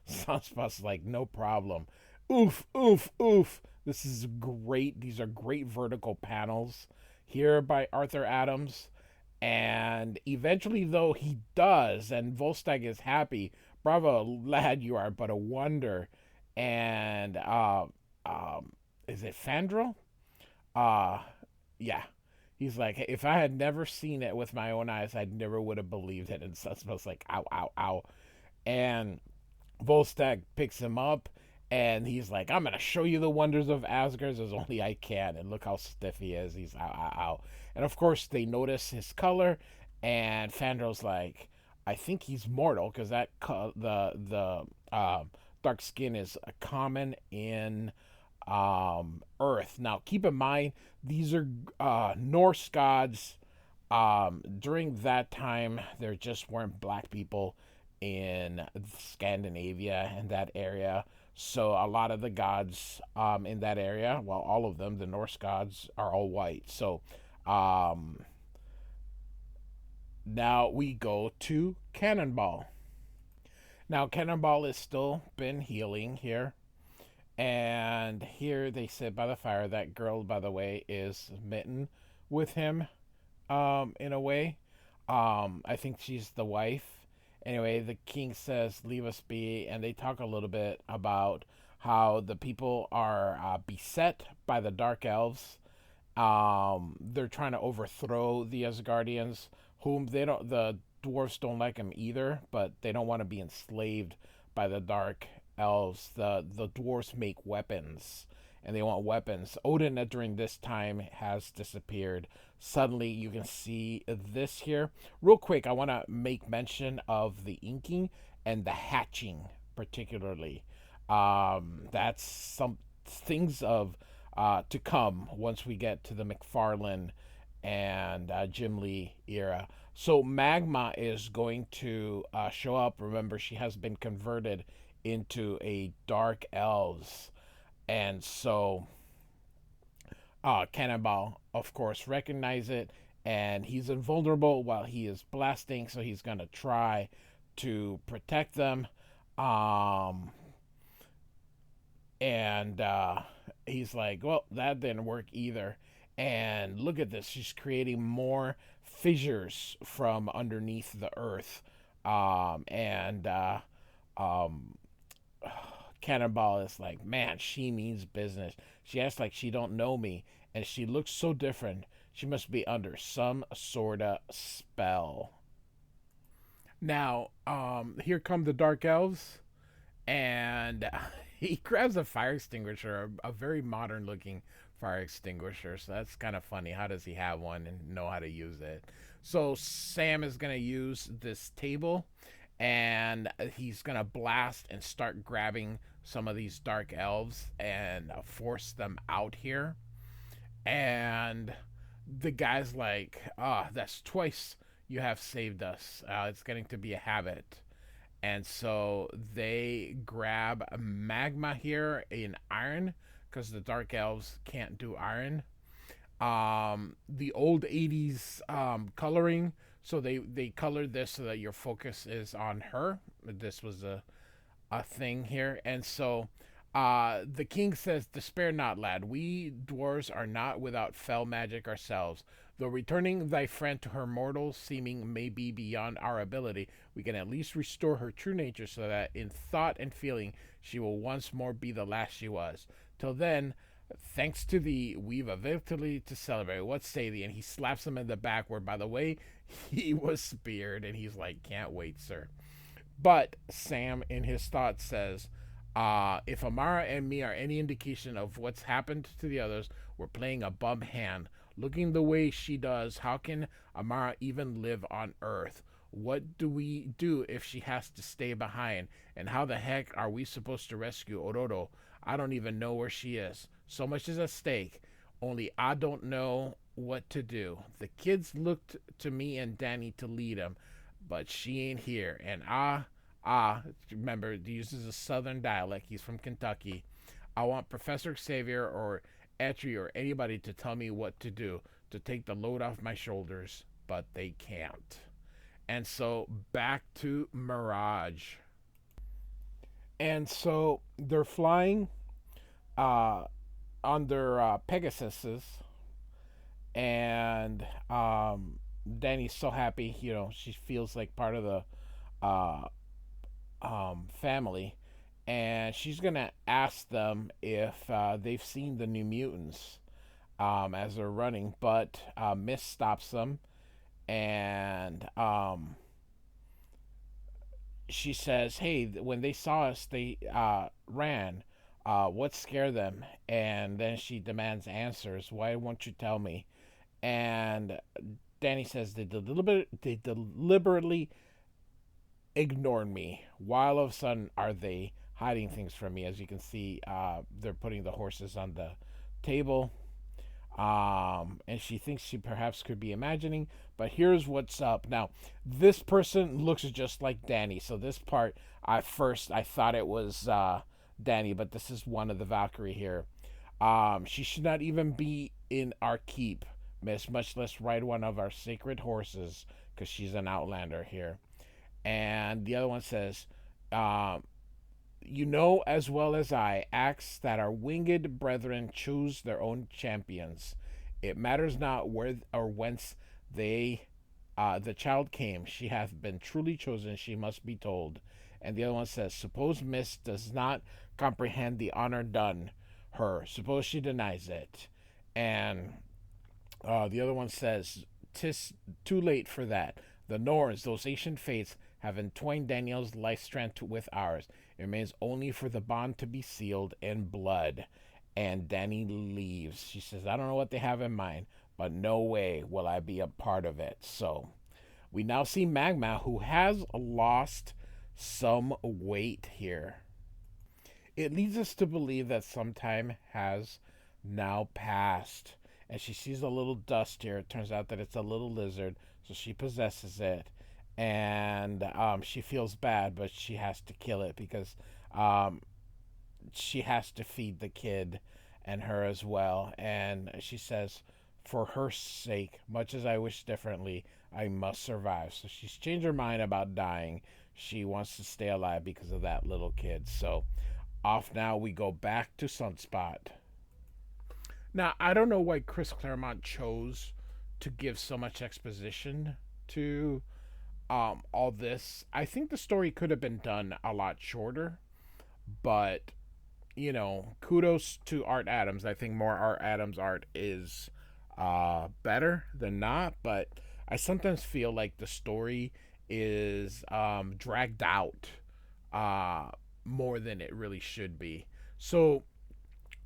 Sunspot's like, no problem. Oof, oof, oof. This is great. These are great vertical panels here by Arthur Adams. And eventually, though, he does, and Volstagg is happy. Bravo, lad, you are but a wonder. And is it Fandral? Uh, yeah. He's like, if I had never seen it with my own eyes, I never would have believed it. And Sunspot's like, ow, ow, ow. And Volstagg picks him up, and he's like, I'm gonna show you the wonders of Asgard as only I can. And look how stiff he is. He's ow, ow, ow. And of course, they notice his color, and Fandral's like, I think he's mortal because the dark skin is common in Earth. Now, keep in mind, these are Norse gods. During that time, there just weren't black people in Scandinavia and that area. So a lot of the gods in that area, well, all of them, the Norse gods, are all white. So um, now we go to Cannonball. Now Cannonball has still been healing here. And here they sit by the fire. That girl, by the way, is smitten with him in a way. I think she's the wife. Anyway, the king says, leave us be. And they talk a little bit about how the people are beset by the dark elves. They're trying to overthrow the Asgardians, whom the dwarves don't like them either, but they don't want to be enslaved by the dark elves. The dwarves make weapons, and they want weapons. Odin during this time has disappeared. Suddenly you can see this here. Real quick, I want to make mention of the inking and the hatching particularly. That's some things of to come once we get to the McFarlane and Jim Lee era. So Magma is going to show up. Remember, she has been converted into a dark elves, and so Cannonball, of course, recognize it, and he's invulnerable while he is blasting. So he's gonna try to protect them. Um, and he's like, well, that didn't work either. And look at this, she's creating more fissures from underneath the earth. And um, Cannonball is like, man, she means business. She acts like she don't know me, and she looks so different. She must be under some sort of spell. Now, here come the dark elves, and he grabs a fire extinguisher, a very modern looking fire extinguisher. So that's kind of funny. How does he have one and know how to use it? So Sam is going to use this table, and he's going to blast and start grabbing some of these dark elves and force them out here. And the guy's like, that's twice you have saved us. It's getting to be a habit. And so they grab magma here in iron because the dark elves can't do iron. The old 80s coloring, so they colored this so that your focus is on her. This was a thing here. And so the king says, despair not, lad. We dwarves are not without fell magic ourselves. Though returning thy friend to her mortal seeming may be beyond our ability, we can at least restore her true nature so that in thought and feeling she will once more be the last she was. Till then, Thanks to thee, we've a victory to celebrate. What say thee? And he slaps him in the back, where, by the way, he was speared. And he's like, can't wait, sir. But Sam, in his thoughts, says, if Amara and me are any indication of what's happened to the others, we're playing a bum hand. Looking the way she does, how can Amara even live on Earth? What do we do if she has to stay behind? And how the heck are we supposed to rescue Ororo? I don't even know where she is. So much is at stake. Only I don't know what to do. The kids looked to me and Danny to lead them, but she ain't here. And remember, he uses a southern dialect. He's from Kentucky. I want Professor Xavier or Etri or anybody to tell me what to do, to take the load off my shoulders, but they can't. And so back to Mirage. And so they're flying uh, under Pegasuses, and Danny's so happy. She feels like part of the uh, family, and she's gonna ask them if they've seen the New Mutants as they're running, but Miss stops them, and she says, "Hey, when they saw us, they ran. What scared them?" And then she demands answers. Why won't you tell me? And Danny says they deliberately ignored me. Why all of a sudden are they hiding things from me? As you can see, they're putting the horses on the table. And she thinks she perhaps could be imagining, but here's what's up. Now, this person looks just like Danny, so this part, at first, I thought it was Danny, but this is one of the Valkyrie here. She should not even be in our keep, miss, much less ride one of our sacred horses, because she's an outlander here. And the other one says, um, you know as well as I, acts that our winged brethren choose their own champions. It matters not where or whence the child came. She hath been truly chosen, she must be told. And the other one says, suppose Miss does not comprehend the honor done her. Suppose she denies it. And the other one says, "'Tis too late for that. The Norns, those ancient fates, have entwined Daniel's life strength with ours. It remains only for the bond to be sealed in blood." And Danny leaves. She says, "I don't know what they have in mind, but no way will I be a part of it." So we now see Magma, who has lost some weight here. It leads us to believe that some time has now passed. And she sees a little dust here. It turns out that it's a little lizard, so she possesses it. And she feels bad, but she has to kill it because um, she has to feed the kid and her as well. And she says, for her sake, much as I wish differently, I must survive. So she's changed her mind about dying. She wants to stay alive because of that little kid. So off now we go back to Sunspot. Now, I don't know why Chris Claremont chose to give so much exposition to all this. I think the story could have been done a lot shorter, but kudos to Art Adams. I think more Art Adams art is better than not, but I sometimes feel like the story is dragged out uh, more than it really should be. So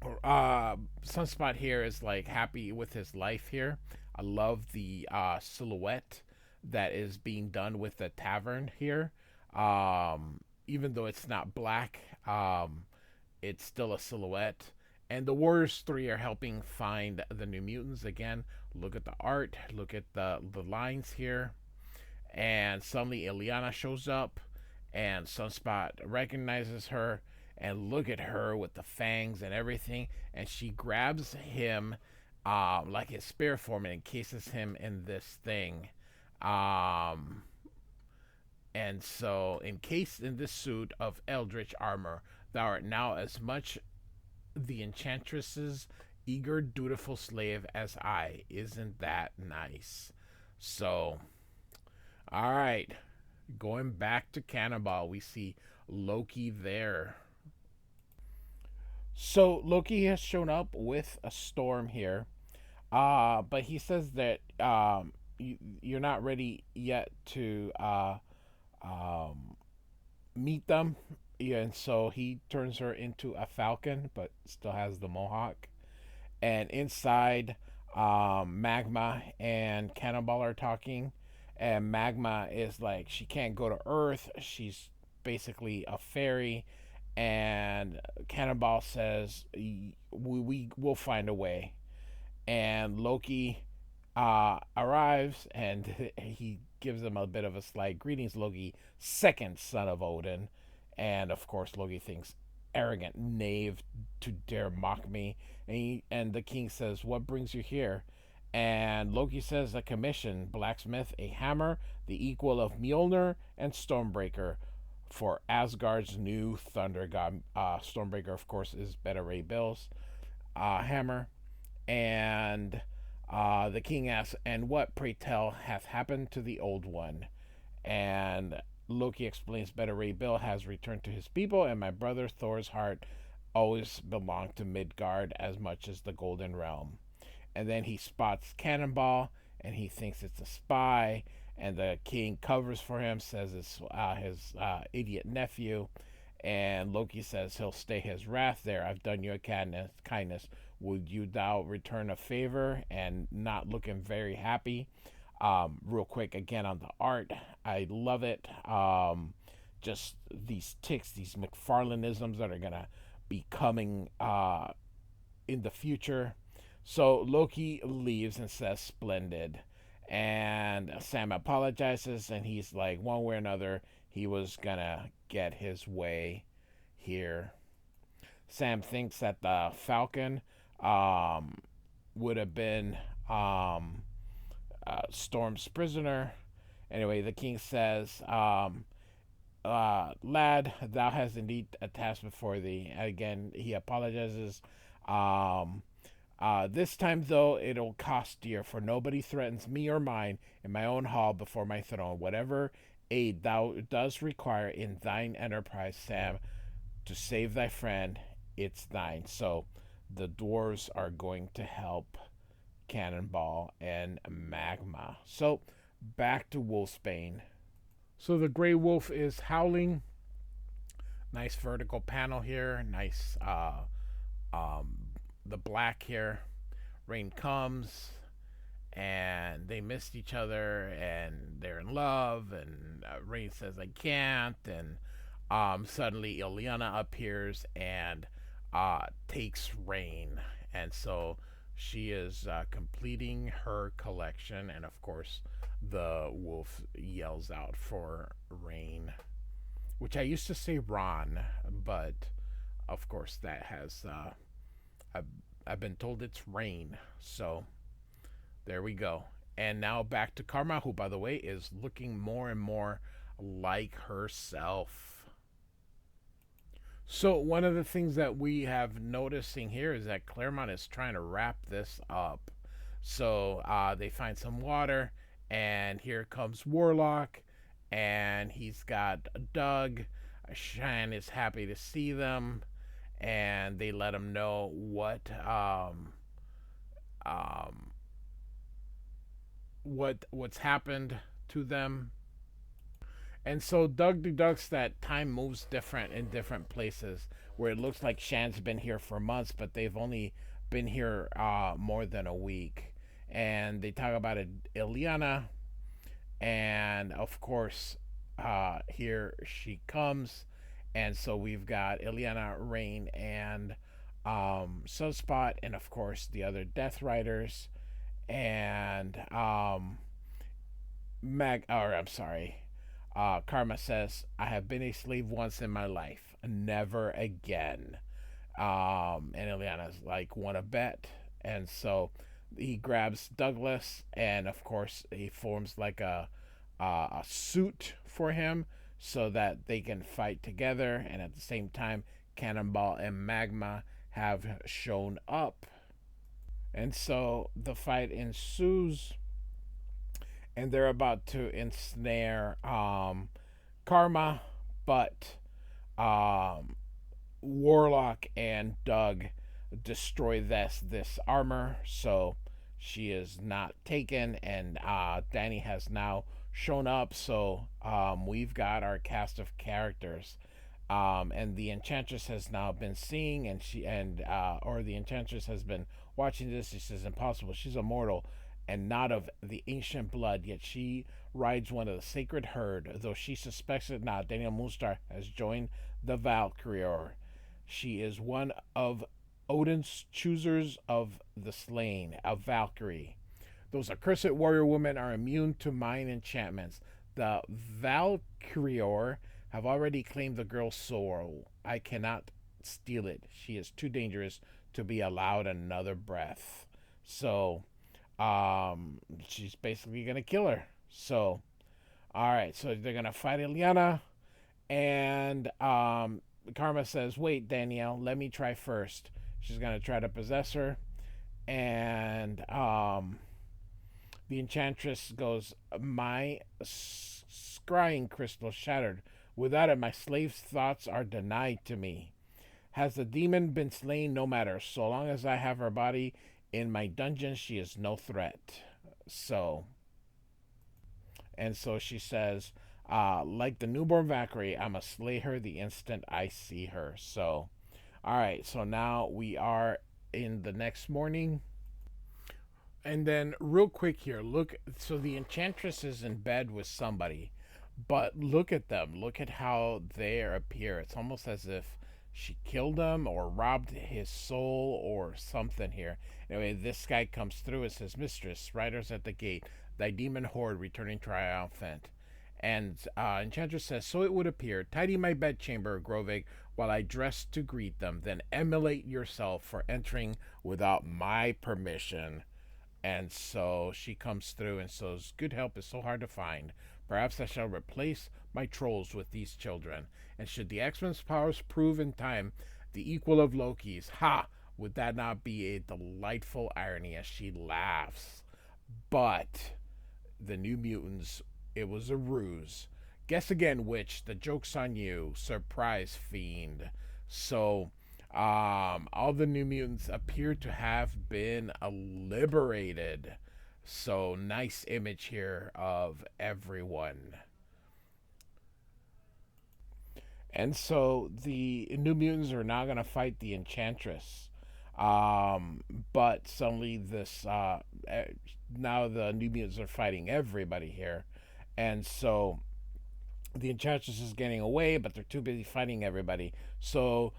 Sunspot here is like happy with his life here. I love the silhouette that is being done with the tavern here. Even though it's not black, it's still a silhouette. And the Warriors 3 are helping find the New Mutants again. Look at the art, look at the lines here. And suddenly Ileana shows up, and Sunspot recognizes her, and look at her with the fangs and everything, and she grabs him like his spear form and encases him in this thing. Um, and so, encased in this suit of eldritch armor, thou art now as much the enchantress's eager, dutiful slave as I. Isn't that nice? So, all right. Going back to Cannonball, we see Loki there. So Loki has shown up with a storm here, but he says that you're not ready yet to um, meet them. Yeah, and so he turns her into a falcon, but still has the mohawk. And inside, Magma and Cannonball are talking, and Magma is like she can't go to Earth. She's basically a fairy, and Cannonball says we will find a way. And Loki arrives, and he gives him a bit of a slight greetings, Loki, second son of Odin. And of course, Loki thinks, arrogant knave to dare mock me. And the king says, what brings you here? And Loki says, a commission, blacksmith, a hammer, the equal of Mjolnir and Stormbreaker for Asgard's new thunder god. Stormbreaker, of course, is Beta Ray Bill's hammer. And the king asks, and what, pray tell, hath happened to the old one? And Loki explains, Beta Ray Bill has returned to his people, and my brother Thor's heart always belonged to Midgard as much as the Golden Realm. And then he spots Cannonball, and he thinks it's a spy. And the king covers for him, says it's his idiot nephew. And Loki says he'll stay his wrath there. I've done you a kindness. Would you thou return a favor? And not looking very happy. Real quick, again on the art, I love it. Just these ticks, these McFarlaneisms that are gonna be coming in the future. So Loki leaves and says, "Splendid." And Sam apologizes, and he's like, one way or another, he was gonna get his way here. Sam thinks that the Falcon would have been Storm's prisoner. Anyway, the king says, lad, thou hast indeed a task before thee. Again, he apologizes. This time, though, it'll cost dear, for nobody threatens me or mine in my own hall before my throne. Whatever aid thou dost require in thine enterprise, Sam, to save thy friend, it's thine. So the dwarves are going to help Cannonball and Magma. So back to Wolfsbane. So the gray wolf is howling. Nice vertical panel here. Nice the black here. Rain comes, and they missed each other, and they're in love. And Rain says, "I can't." And suddenly Ileana appears and takes Rain, and so she is completing her collection. And of course, the wolf yells out for Rain, which I used to say Ron, but of course that has I've, I've been told it's Rain. So there we go. And now back to Karma, who, by the way, is looking more and more like herself. So one of the things that we have noticing here is that Claremont is trying to wrap this up. So they find some water, and here comes Warlock, and he's got Doug. Shan is happy to see them, and they let him know um, what's happened to them. And so Doug deducts that time moves different in different places, where it looks like Shan's been here for months, but they've only been here more than a week. And they talk about it, Ileana, and of course, here she comes. And so we've got Ileana, Rain, and Sunspot, and of course the other Death Riders, and I'm sorry. Karma says, "I have been a slave once in my life, never again." And Ileana's like, "Want to bet?" And so he grabs Douglas, and of course he forms like a suit for him so that they can fight together. And at the same time, Cannonball and Magma have shown up, and so the fight ensues, and they're about to ensnare Karma, but um, Warlock and Doug destroy this armor, so she is not taken, and Danny has now shown up. So we've got our cast of characters, and the Enchantress has now been seeing, and or the Enchantress has been watching this. She says, "Impossible. She's immortal." And not of the ancient blood, yet she rides one of the sacred herd, though she suspects it not. Daniel Moonstar has joined the Valkyrior. She is one of Odin's choosers of the slain, a Valkyrie. Those accursed warrior women are immune to mine enchantments. The Valkyrior have already claimed the girl's soul. I cannot steal it. She is too dangerous to be allowed another breath. So, she's basically gonna kill her. So, all right. So they're gonna fight Ileana, and Karma says, "Wait, Danielle, let me try first." She's gonna try to possess her, and the Enchantress goes, "My scrying crystal shattered. Without it, my slave's thoughts are denied to me. Has the demon been slain? No matter. So long as I have her body in my dungeon, she is no threat." So, and so she says, like the newborn Valkyrie, I must slay her the instant I see her. So, all right. So now we are in the next morning. And then, real quick here, look. So the Enchantress is in bed with somebody, but look at them. Look at how they appear. It's almost as if she killed him or robbed his soul or something here. Anyway, this guy comes through as his mistress. Riders at the gate. Thy demon horde returning triumphant. And Enchantress says, "So it would appear. Tidy my bedchamber, Grovig, while I dress to greet them. Then emulate yourself for entering without my permission." And so she comes through and says, "Good help is so hard to find. Perhaps I shall replace my trolls with these children. And should the X-Men's powers prove in time the equal of Loki's, ha! Would that not be a delightful irony?" As she laughs. But the New Mutants, it was a ruse. Guess again which. The joke's on you. Surprise, fiend. So all the New Mutants appear to have been liberated. So nice image here of everyone. And so the New Mutants are now going to fight the Enchantress. But suddenly now the New Mutants are fighting everybody here. And so the Enchantress is getting away, but they're too busy fighting everybody. So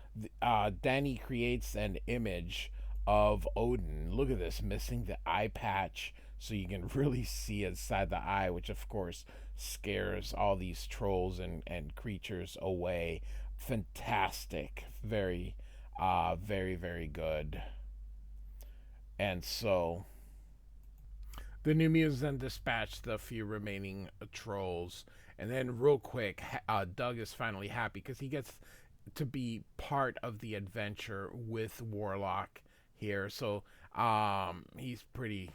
Danny creates an image of Odin. Look at this, missing the eye patch, so you can really see inside the eye, which of course scares all these trolls and creatures away. Fantastic. Very, very, very good. And so the New Mutants then dispatch the few remaining trolls. And then, real quick, Doug is finally happy because he gets to be part of the adventure with Warlock here. So he's pretty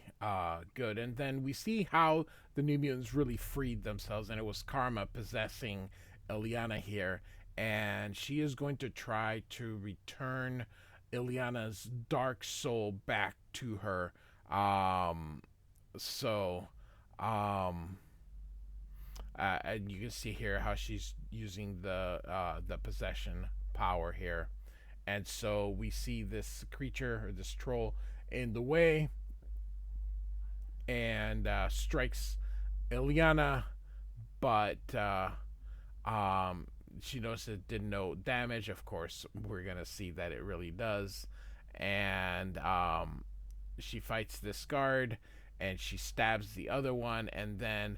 good. And then we see how the New Mutants really freed themselves. And it was Karma possessing Ileana here. And she is going to try to return Ileana's dark soul back to her. So, um, and you can see here how she's using the possession power here, and so we see this creature or this troll in the way, and strikes Ileana, but she noticed it did no damage. Of course, we're gonna see that it really does, and she fights this guard, and she stabs the other one, and then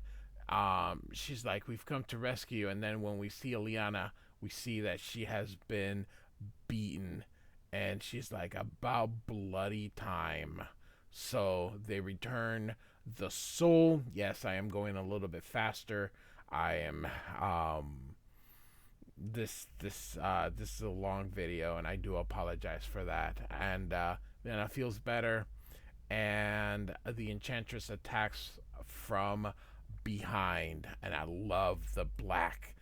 she's like, "We've come to rescue." And then when we see Ileana, we see that she has been beaten, and she's like, "About bloody time." So they return the soul. Yes, I am going a little bit faster. I am this is a long video, and I do apologize for that. And then it feels better, and the Enchantress attacks from behind, and I love the black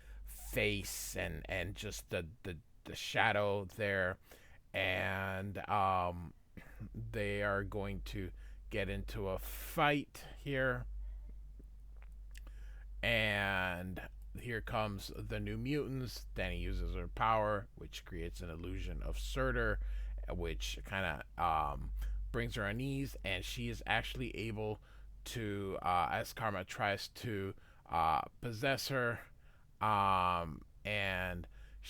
face and just the the Shadow there, and they are going to get into a fight here. And here comes the New Mutants. Danny uses her power, which creates an illusion of Surtur, which kind of brings her on ease, and she is actually able to, as Karma tries to possess her, and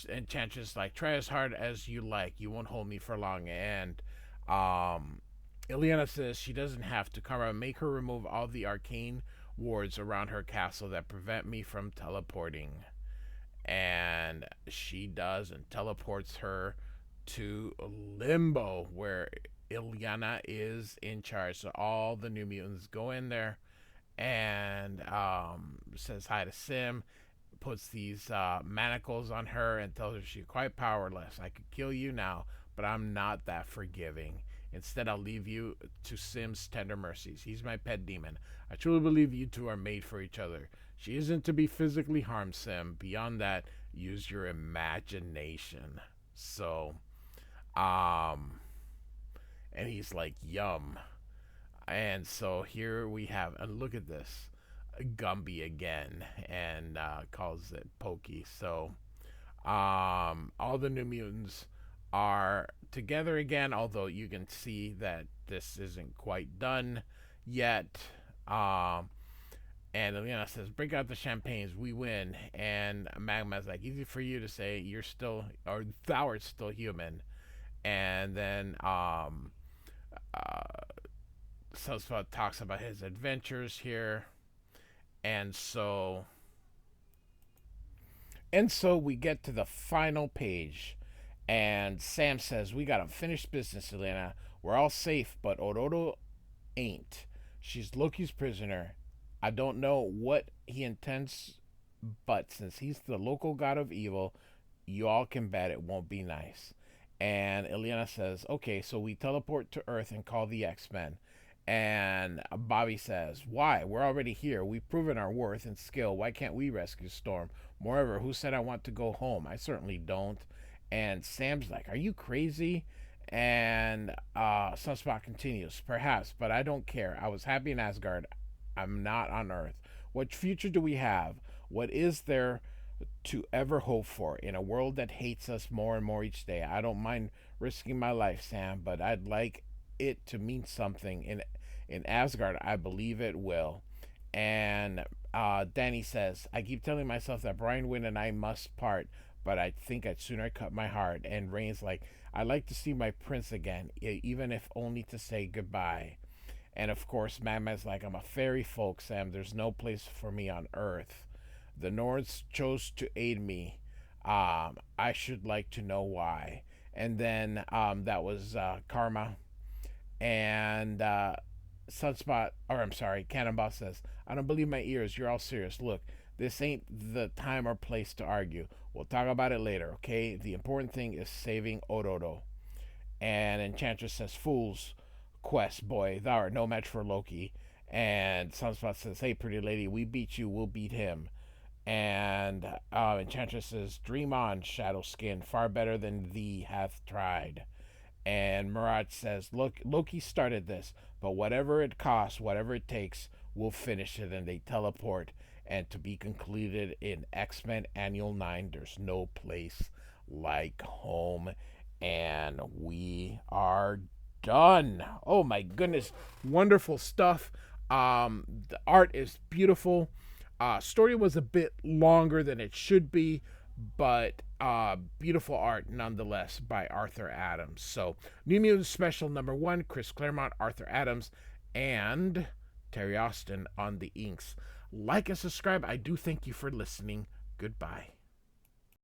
Enchantress like, try as hard as you like, you won't hold me for long. And Ileana says she doesn't have to. Karma, make her remove all the arcane wards around her castle that prevent me from teleporting. And she does, and teleports her to Limbo, where Ileana is in charge. So all the New Mutants go in there, and says hi to Sim, puts these manacles on her, and tells her she's quite powerless. I could kill you now, but I'm not that forgiving. Instead, I'll leave you to Sim's tender mercies. He's my pet demon. I truly believe you two are made for each other. She isn't to be physically harmed, Sim. Beyond that, use your imagination. So, and he's like, yum. And so here we have, and look at this, Gumby again, and calls it Pokey. So, all the New Mutants are together again, although you can see that this isn't quite done yet. And Ileana says, break out the champagnes, we win. And Magma's like, easy for you to say, you're still, or thou art still human. And then Sunspot talks about his adventures here. And so we get to the final page. And Sam says, we got unfinished business, Ileana. We're all safe, but Ororo ain't. She's Loki's prisoner. I don't know what he intends, but since he's the local god of evil, you all can bet it won't be nice. And Ileana says, okay, so we teleport to Earth and call the X-Men. And Bobby says, why? We're already here. We've proven our worth and skill. Why can't we rescue Storm? Moreover, who said I want to go home? I certainly don't. And Sam's like, are you crazy? And Sunspot continues, perhaps, but I don't care. I was happy in Asgard. I'm not on Earth. What future do we have? What is there to ever hope for in a world that hates us more and more each day? I don't mind risking my life, Sam, but I'd like it to mean something. In Asgard, I believe it will. And Danny says, I keep telling myself that Brian Wynn and I must part, but I think I'd sooner cut my heart. And Rain's like, I'd like to see my prince again, even if only to say goodbye. And of course, Magma's like, I'm a fairy folk, Sam. There's no place for me on Earth. The Nords chose to aid me. I should like to know why. And then that was Karma. And Sunspot, or I'm sorry, Cannonball says, I don't believe my ears. You're all serious. Look, this ain't the time or place to argue. We'll talk about it later, okay? The important thing is saving Ororo. And Enchantress says, fools, quest, boy, thou art no match for Loki. And Sunspot says, hey, pretty lady, we beat you, we'll beat him. And Enchantress says, dream on, Shadowskin, far better than thee hath tried. And Mirage says, look, Loki started this, but whatever it costs, whatever it takes, we'll finish it. And they teleport. And to be concluded in X-Men Annual 9, there's no place like home. And we are done. Oh my goodness. Wonderful stuff. The art is beautiful. Story was a bit longer than it should be, but beautiful art nonetheless by Arthur Adams. So New Mutants Special #1, Chris Claremont, Arthur Adams, and Terry Austin on the inks. Like and subscribe. I do thank you for listening. Goodbye.